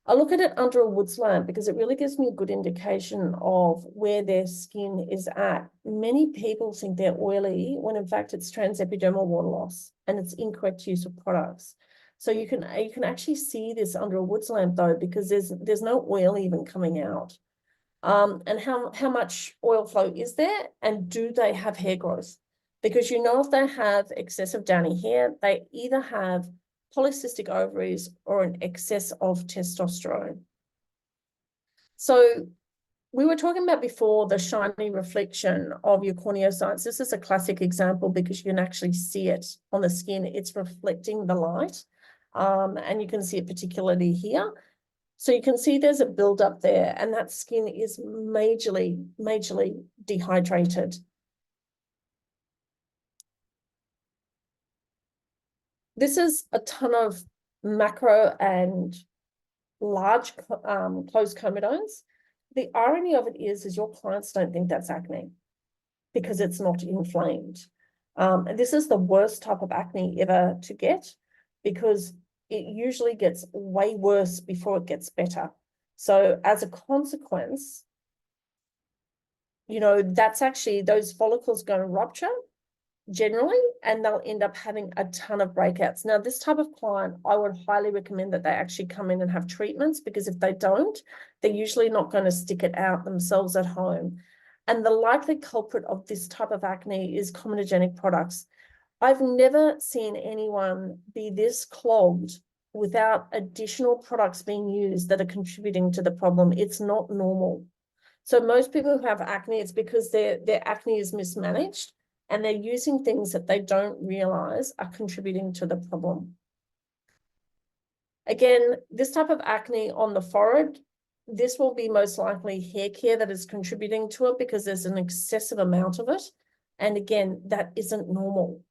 I look at it under a Woods lamp because it really gives me a good indication of where their skin is at. Many people think they're oily when in fact it's transepidermal water loss, and it's incorrect use of products. So you can actually see this under a Woods lamp though, because there's no oil even coming out. And how much oil flow is there, and do they have hair growth? Because you know if they have excessive downy hair, they either have polycystic ovaries or an excess of testosterone. So we were talking about before the shiny reflection of your corneocytes. This is a classic example because you can actually see it on the skin. It's reflecting the light, and you can see it particularly here. So you can see there's a buildup there, and that skin is majorly dehydrated. This is a ton of macro and large closed comedones. The irony of it is your clients don't think that's acne because it's not inflamed. And this is the worst type of acne ever to get because it usually gets way worse before it gets better. So as a consequence, that's actually those follicles going to rupture generally, and they'll end up having a ton of breakouts. Now, this type of client, I would highly recommend that they actually come in and have treatments, because if they don't, they're usually not going to stick it out themselves at home. And the likely culprit of this type of acne is comedogenic products. I've never seen anyone be this clogged without additional products being used that are contributing to the problem. It's not normal. So most people who have acne, it's because their acne is mismanaged and they're using things that they don't realize are contributing to the problem. Again, this type of acne on the forehead, this will be most likely hair care that is contributing to it because there's an excessive amount of it. And again, that isn't normal.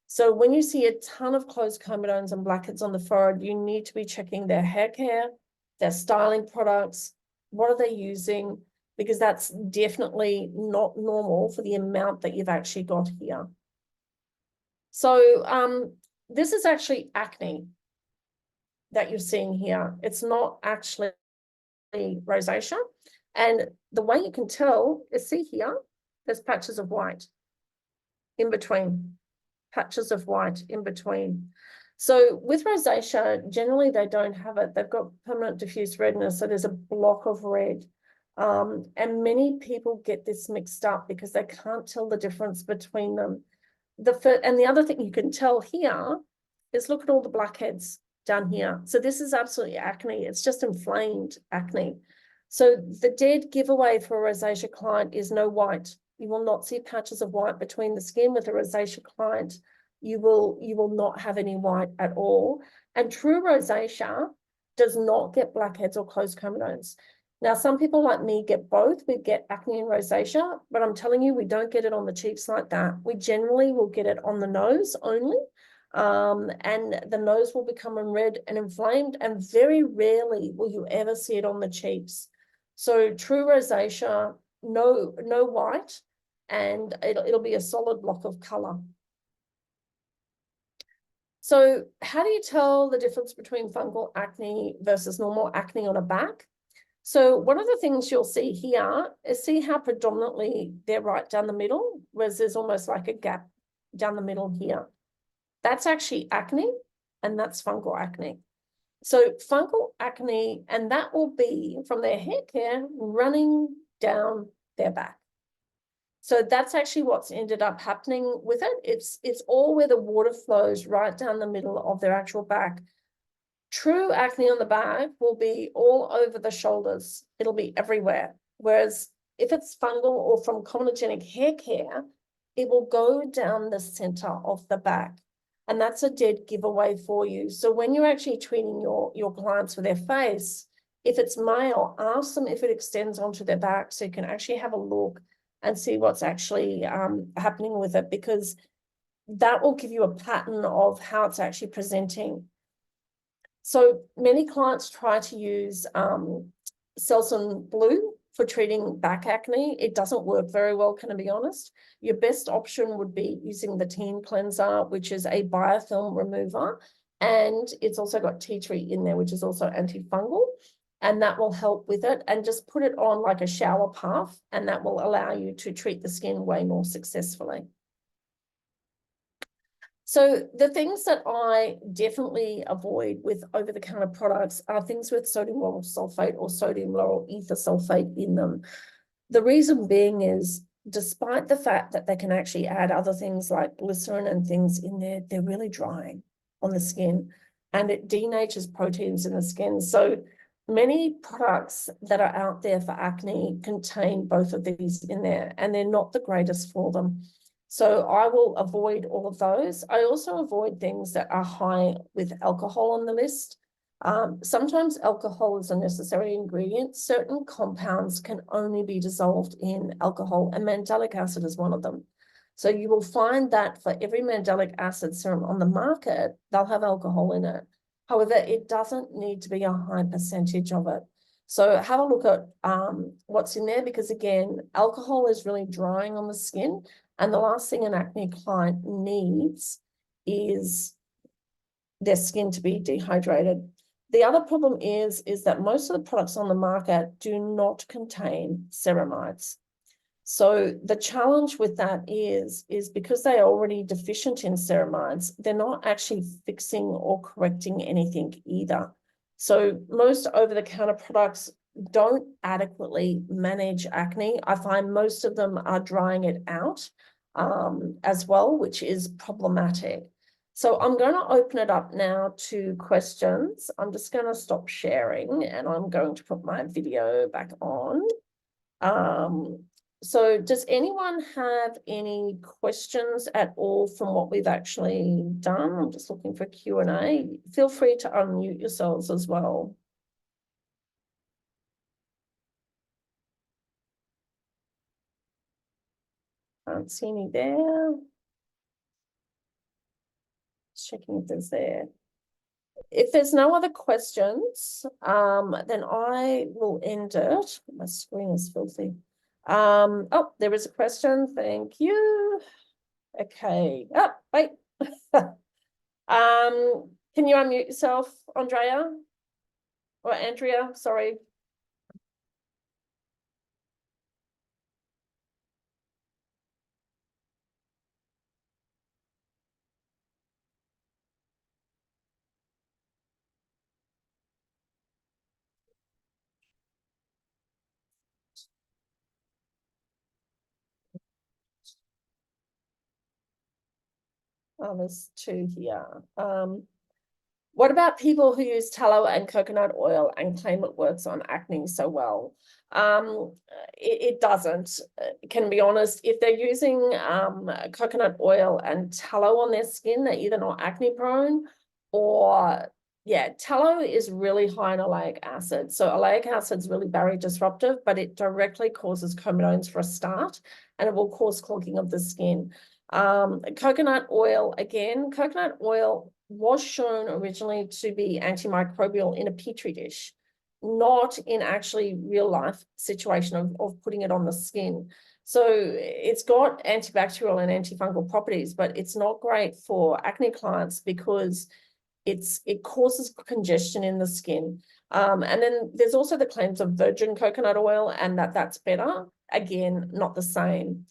So when you see a ton of closed comedones and blackheads on the forehead, you need to be checking their hair care, their styling products, what are they using? Because that's definitely not normal for the amount that you've actually got here. So this is actually acne that you're seeing here. It's not actually rosacea. And the way you can tell is, see here, there's patches of white in between, patches of white in between. So with rosacea, generally they don't have it. They've got permanent diffuse redness. So there's a block of red. And many people get this mixed up because they can't tell the difference between them. And the other thing you can tell here is look at all the blackheads down here. So this is absolutely acne. It's just inflamed acne. So the dead giveaway for a rosacea client is no white. You will not see patches of white between the skin with a rosacea client. You will not have any white at all. And true rosacea does not get blackheads or closed comedones. Now, some people like me get both. We get acne and rosacea, but I'm telling you, we don't get it on the cheeks like that. We generally will get it on the nose only. And the nose will become red and inflamed, and very rarely will you ever see it on the cheeks. So true rosacea, no white, and it'll be a solid block of color. So how do you tell the difference between fungal acne versus normal acne on a back? So one of the things you'll see here is, see how predominantly they're right down the middle, whereas there's almost like a gap down the middle here. That's actually acne, and that's fungal acne. So fungal acne, and that will be from their hair care running down their back. So that's actually what's ended up happening with it. It's all where the water flows right down the middle of their actual back. True acne on the back will be all over the shoulders. It'll be everywhere. Whereas if it's fungal or from comedogenic hair care, it will go down the center of the back. And that's a dead giveaway for you. So when you're actually treating your clients for their face, if it's male, ask them if it extends onto their back so you can actually have a look and see what's actually happening with it, because that will give you a pattern of how it's actually presenting. So many clients try to use Selsun Blue for treating back acne. It doesn't work very well, can I be honest? Your best option would be using the Teen Cleanser, which is a biofilm remover. And it's also got tea tree in there, which is also antifungal. And that will help with it. And just put it on like a shower puff, and that will allow you to treat the skin way more successfully. So the things that I definitely avoid with over-the-counter products are things with sodium lauryl sulfate or sodium lauryl ether sulfate in them. The reason being is, despite the fact that they can actually add other things like glycerin and things in there, they're really drying on the skin and it denatures proteins in the skin. So many products that are out there for acne contain both of these in there, and they're not the greatest for them. So I will avoid all of those. I also avoid things that are high with alcohol on the list. Sometimes alcohol is a necessary ingredient. Certain compounds can only be dissolved in alcohol, and mandelic acid is one of them. So you will find that for every mandelic acid serum on the market, they'll have alcohol in it. However, it doesn't need to be a high percentage of it. So have a look at what's in there, because again, alcohol is really drying on the skin, and the last thing an acne client needs is their skin to be dehydrated. The other problem is that most of the products on the market do not contain ceramides. So the challenge with that is because they are already deficient in ceramides, they're not actually fixing or correcting anything either. So most over-the-counter products don't adequately manage acne. I find most of them are drying it out as well, which is problematic. So I'm going to open it up now to questions. I'm just going to stop sharing and I'm going to put my video back on. So does anyone have any questions at all from what we've actually done? I'm just looking for Q&A. Feel free to unmute yourselves as well. Can't see any there. Just checking if there's there. If there's no other questions, then I will end it. My screen is filthy. Oh, there is a question. Thank you. Okay. Oh, wait. Can you unmute yourself, Andrea? Or Andrea, sorry. Oh, there's two here. What about people who use tallow and coconut oil and claim it works on acne so well? It doesn't. Can be honest, if they're using coconut oil and tallow on their skin, they're either not acne prone or, yeah, tallow is really high in oleic acid. So oleic acid is really barrier disruptive, but it directly causes comedones for a start, and it will cause clogging of the skin. Coconut oil, again, coconut oil was shown originally to be antimicrobial in a petri dish, not in actually real life situation of putting it on the skin. So it's got antibacterial and antifungal properties, but it's not great for acne clients because it causes congestion in the skin. And then there's also the claims of virgin coconut oil and that's better. Again, not the same.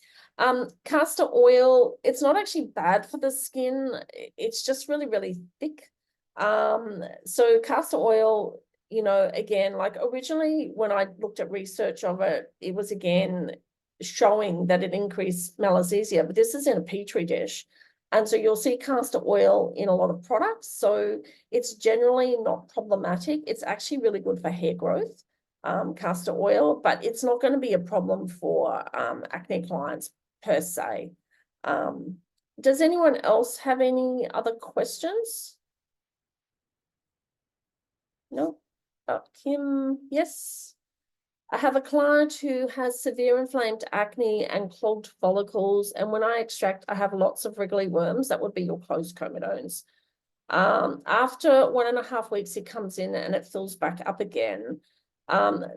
Castor oil, it's not actually bad for the skin. It's just really, really thick. So castor oil, you know, again, like originally when I looked at research of it, it was again showing that it increased melasthesia, but this is in a petri dish. And so you'll see castor oil in a lot of products. So it's generally not problematic. It's actually really good for hair growth, castor oil, but it's not going to be a problem for acne clients per se. Does anyone else have any other questions? No? Oh, Kim, yes. I have a client who has severe inflamed acne and clogged follicles, and when I extract, I have lots of wriggly worms. That would be your closed comedones. After 1.5 weeks, he comes in and it fills back up again.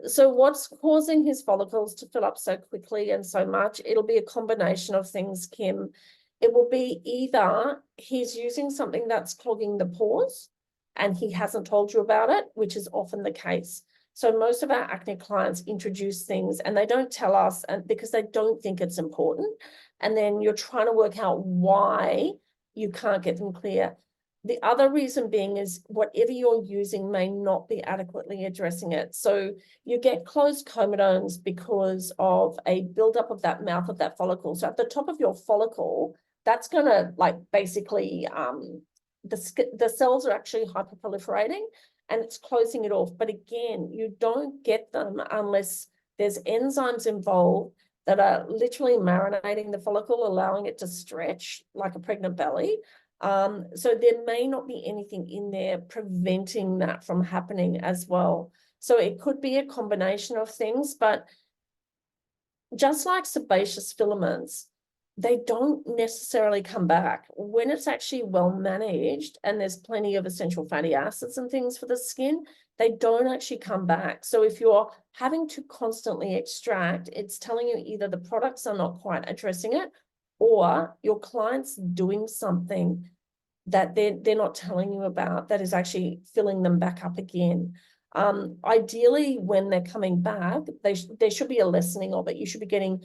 So what's causing his follicles to fill up so quickly and so much? It'll be a combination of things, Kim. It will be either he's using something that's clogging the pores and he hasn't told you about it, which is often the case. So most of our acne clients introduce things and they don't tell us, and because they don't think it's important. And then you're trying to work out why you can't get them clear. The other reason being is whatever you're using may not be adequately addressing it. So you get closed comedones because of a buildup of that mouth of that follicle. So at the top of your follicle, that's going to like basically the cells are actually hyperproliferating and it's closing it off. But again, you don't get them unless there's enzymes involved that are literally marinating the follicle, allowing it to stretch like a pregnant belly. So there may not be anything in there preventing that from happening as well. So it could be a combination of things, but just like sebaceous filaments, they don't necessarily come back. When it's actually well managed and there's plenty of essential fatty acids and things for the skin, they don't actually come back. So if you're having to constantly extract, it's telling you either the products are not quite addressing it or your client's doing something that they're not telling you about that is actually filling them back up again. Ideally, when they're coming back, there should be a lessening of it. You should be getting,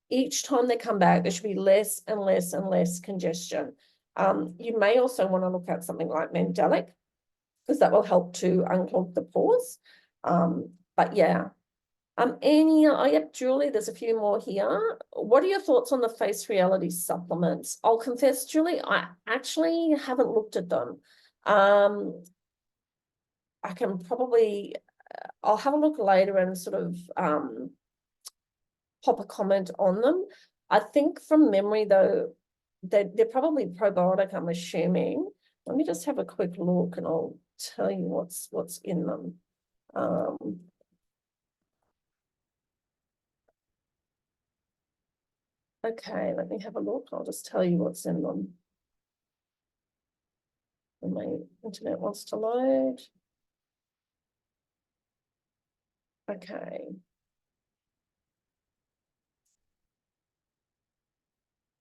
each time they come back, there should be less and less and less congestion. You may also want to look at something like Mandelic, because that will help to unclog the pores. But yeah. Yep, Julie, there's a few more here. What are your thoughts on the Face Reality supplements? I'll confess, Julie, I actually haven't looked at them. I can probably, I'll have a look later and sort of pop a comment on them. I think from memory, though, they're probably probiotic, I'm assuming. Let me just have a quick look and I'll tell you what's in them. Okay, let me have a look. I'll just tell you what's in them. When my internet wants to load. Okay.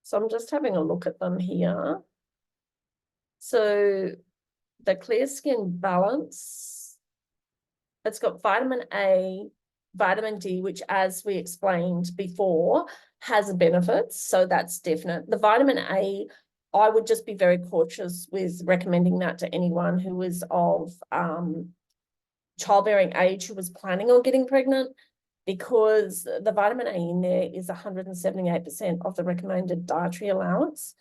So I'm just having a look at them here. So the Clear Skin Balance, it's got vitamin A, vitamin D, which, as we explained before, has benefits. So that's definite. The vitamin A, I would just be very cautious with recommending that to anyone who is of childbearing age who was planning on getting pregnant, because the vitamin A in there is 178% of the recommended dietary allowance,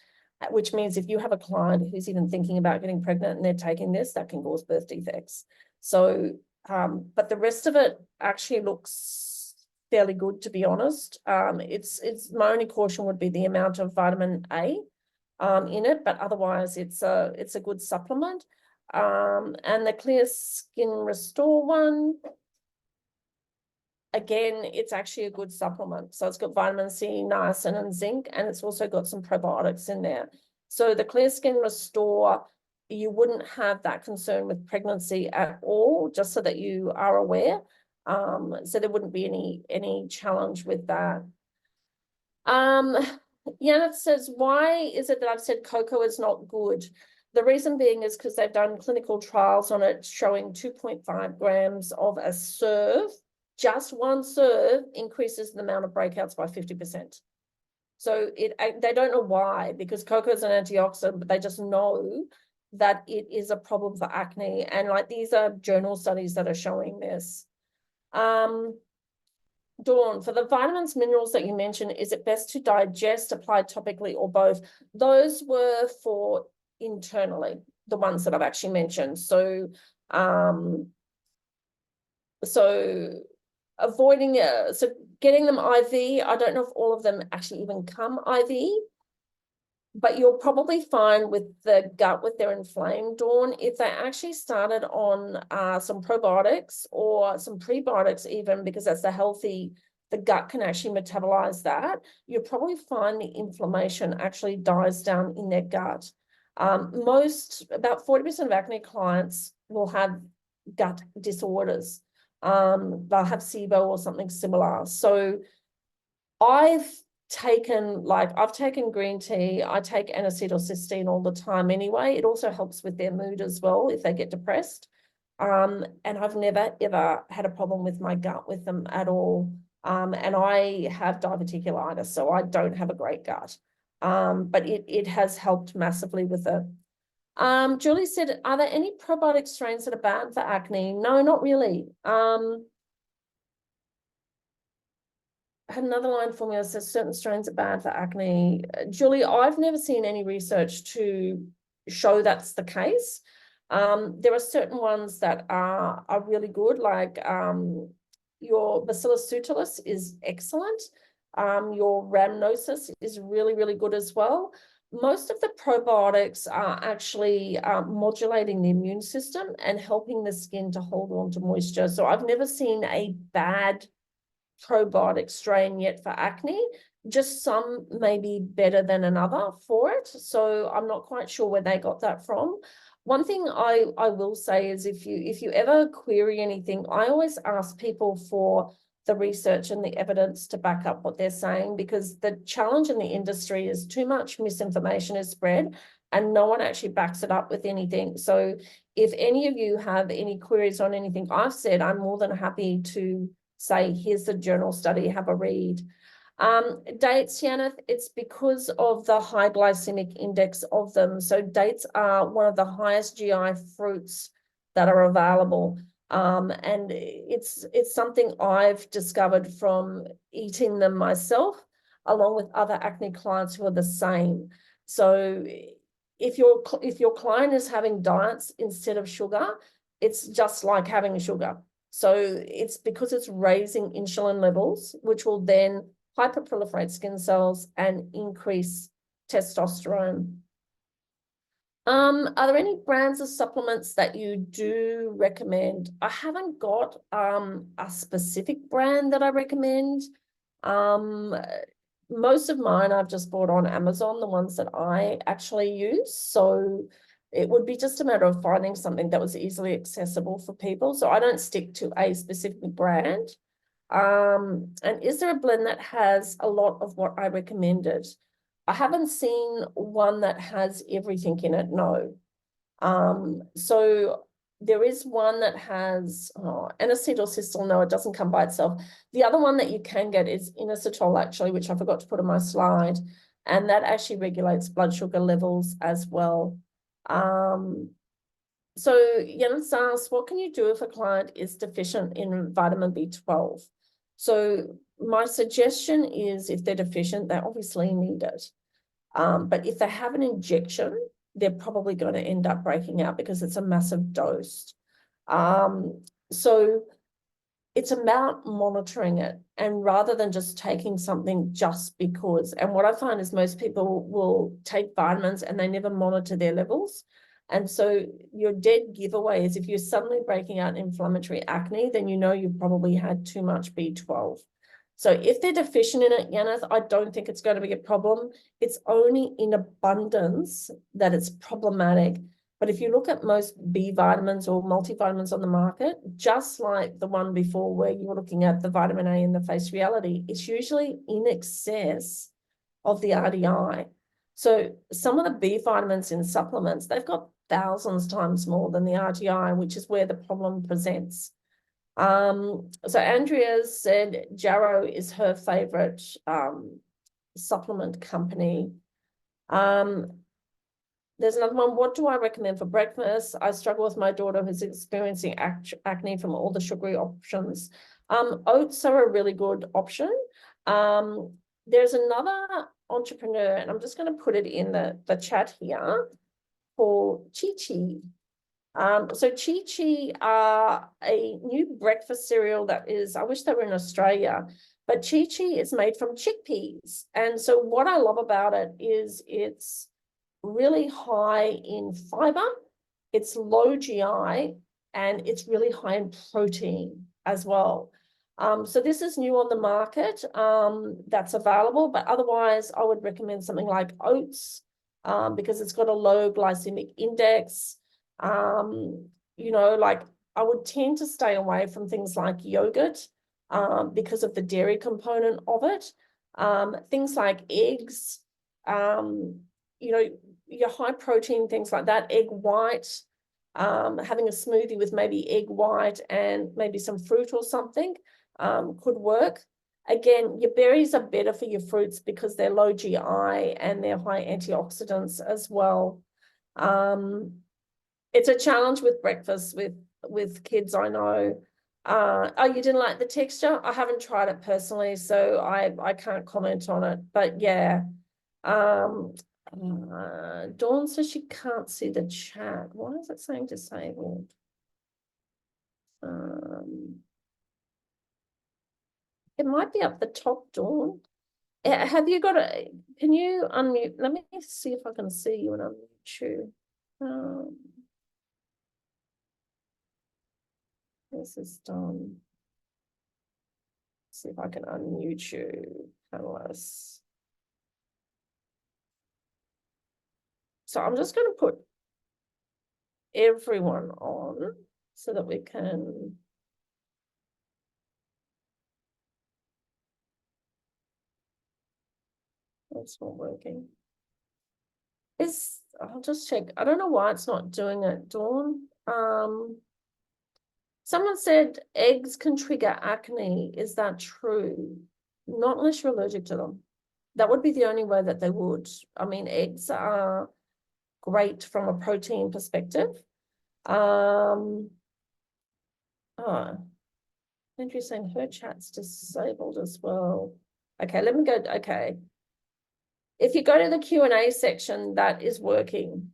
which means if you have a client who's even thinking about getting pregnant and they're taking this, that can cause birth defects. So, but the rest of it actually looks fairly good, to be honest. It's my only caution would be the amount of vitamin A in it, but otherwise it's a good supplement. And the Clear Skin Restore one, again, it's actually a good supplement. So it's got vitamin C, niacin, and zinc, and it's also got some probiotics in there. So the Clear Skin Restore, you wouldn't have that concern with pregnancy at all, just so that you are aware. So there wouldn't be any challenge with that. Janet says, why is it that I've said cocoa is not good? The reason being is because they've done clinical trials on it showing 2.5 grams of a serve. Just one serve increases the amount of breakouts by 50%. So they don't know why, because cocoa is an antioxidant, but they just know that it is a problem for acne. And like, these are journal studies that are showing this. Dawn, for the vitamins, minerals that you mentioned, is it best to digest, apply topically, or both? Those were for internally, the ones that I've actually mentioned. So, avoiding, so getting them IV, I don't know if all of them actually even come IV, but you'll probably find with the gut, with their inflamed, Dawn, if they actually started on some probiotics or some prebiotics even, because that's the gut can actually metabolize that, you'll probably find the inflammation actually dies down in their gut. About 40% of acne clients will have gut disorders. They'll have SIBO or something similar. So I've taken green tea, I take N-acetylcysteine all the time anyway. It also helps with their mood as well if they get depressed. And I've never ever had a problem with my gut with them at all. And I have diverticulitis, so I don't have a great gut. but it has helped massively with it. Julie said, are there any probiotic strains that are bad for acne? No, not really. Had another line for me that says certain strains are bad for acne. Julie, I've never seen any research to show that's the case. There are certain ones that are really good, like your Bacillus subtilis is excellent. Your rhamnosus is really, really good as well. Most of the probiotics are actually modulating the immune system and helping the skin to hold on to moisture. So I've never seen a bad probiotic strain yet for acne. Just some may be better than another for it. So I'm not quite sure where they got that from. One thing I will say is if you ever query anything, I always ask people for the research and the evidence to back up what they're saying, because the challenge in the industry is too much misinformation is spread and no one actually backs it up with anything. So if any of you have any queries on anything I've said, I'm more than happy to say, here's the journal study, have a read. Dates, Yaneth, it's because of the high glycemic index of them. So dates are one of the highest GI fruits that are available. And it's something I've discovered from eating them myself, along with other acne clients who are the same. So if your client is having diets instead of sugar, it's just like having sugar. So it's because it's raising insulin levels, which will then hyperproliferate skin cells and increase testosterone. Are there any brands of supplements that you do recommend? I haven't got a specific brand that I recommend. Most of mine I've just bought on Amazon, the ones that I actually use. So it would be just a matter of finding something that was easily accessible for people. So I don't stick to a specific brand. And is there a blend that has a lot of what I recommended? I haven't seen one that has everything in it, no. So there is one that has N-acetylcysteine. No, it doesn't come by itself. The other one that you can get is inositol, actually, which I forgot to put on my slide. And that actually regulates blood sugar levels as well. So Jens asks, what can you do if a client is deficient in vitamin B12? So my suggestion is if they're deficient, they obviously need it. But if they have an injection, they're probably going to end up breaking out because it's a massive dose. So it's about monitoring it, and rather than just taking something just because. And what I find is most people will take vitamins and they never monitor their levels. And so your dead giveaway is if you're suddenly breaking out inflammatory acne, then you know you've probably had too much B12. So if they're deficient in it, Yaneth, I don't think it's going to be a problem. It's only in abundance that it's problematic. But if you look at most B vitamins or multivitamins on the market, just like the one before where you were looking at the vitamin A in the Face Reality, it's usually in excess of the RDI. So some of the B vitamins in supplements, they've got thousands times more than the RDI, which is where the problem presents. So Andrea said Jarrow is her favorite supplement company. There's another one. What do I recommend for breakfast? I struggle with my daughter who's experiencing acne from all the sugary options. Oats are a really good option. There's another entrepreneur, and I'm just going to put it in the chat here, called Chi Chi. So Chi Chi are a new breakfast cereal that is, I wish they were in Australia, but Chi Chi is made from chickpeas. And so what I love about it is it's really high in fiber, it's low GI, and it's really high in protein as well. So this is new on the market, that's available, but otherwise I would recommend something like oats, because it's got a low glycemic index. You know, like I would tend to stay away from things like yogurt, because of the dairy component of it. Things like eggs, you know, your high protein, things like that, egg white, having a smoothie with maybe egg white and maybe some fruit or something, could work. Again, your berries are better for your fruits because they're low GI and they're high antioxidants as well. It's a challenge with breakfast with kids, I know. Oh, you didn't like the texture? I haven't tried it personally, so I can't comment on it. But yeah. Dawn says she can't see the chat. Why is it saying disabled? It might be up the top, Dawn. Have you got a, can you unmute? Let me see if I can see you and unmute you. This is done. See if I can unmute you, panelists. So I'm just going to put everyone on so that we can. It's not working. I'll just check. I don't know why it's not doing it, Dawn. Someone said eggs can trigger acne. Is that true? Not unless you're allergic to them. That would be the only way that they would. I mean, eggs are great from a protein perspective. Oh, Andrew's saying her chat's disabled as well. Okay, let me go. Okay. If you go to the Q&A section, that is working.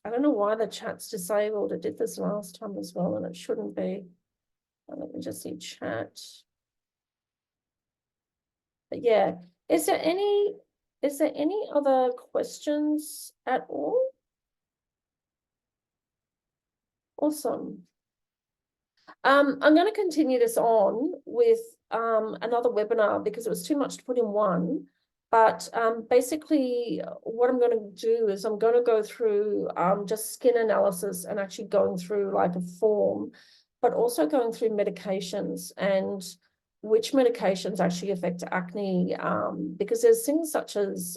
I don't know why the chat's disabled. It did this last time as well, and it shouldn't be. Let me just see chat. But yeah, is there any other questions at all? Awesome. I'm going to continue this on with another webinar because it was too much to put in one. But basically, what I'm going to do is I'm going to go through just skin analysis and actually going through like a form, but also going through medications and which medications actually affect acne, because there's things such as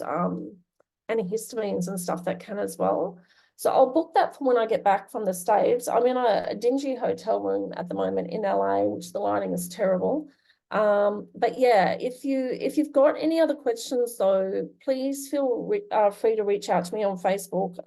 antihistamines and stuff that can as well. So I'll book that for when I get back from the States. I'm in a dingy hotel room at the moment in LA, which the lighting is terrible. But yeah, if you've got any other questions though, please feel free to reach out to me on Facebook.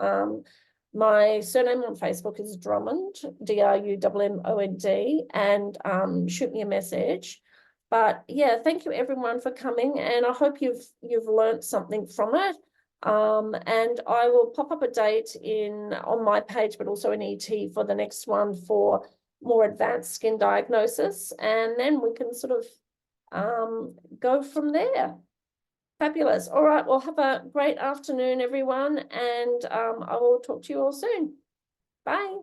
My surname on Facebook is Drummond, Drummond, and shoot me a message. But yeah, thank you everyone for coming, and I hope you've learned something from it. And I will pop up a date on my page, but also in ET for the next one for more advanced skin diagnosis, and then we can sort of go from there. Fabulous. All right, well, have a great afternoon, everyone, and I will talk to you all soon. Bye.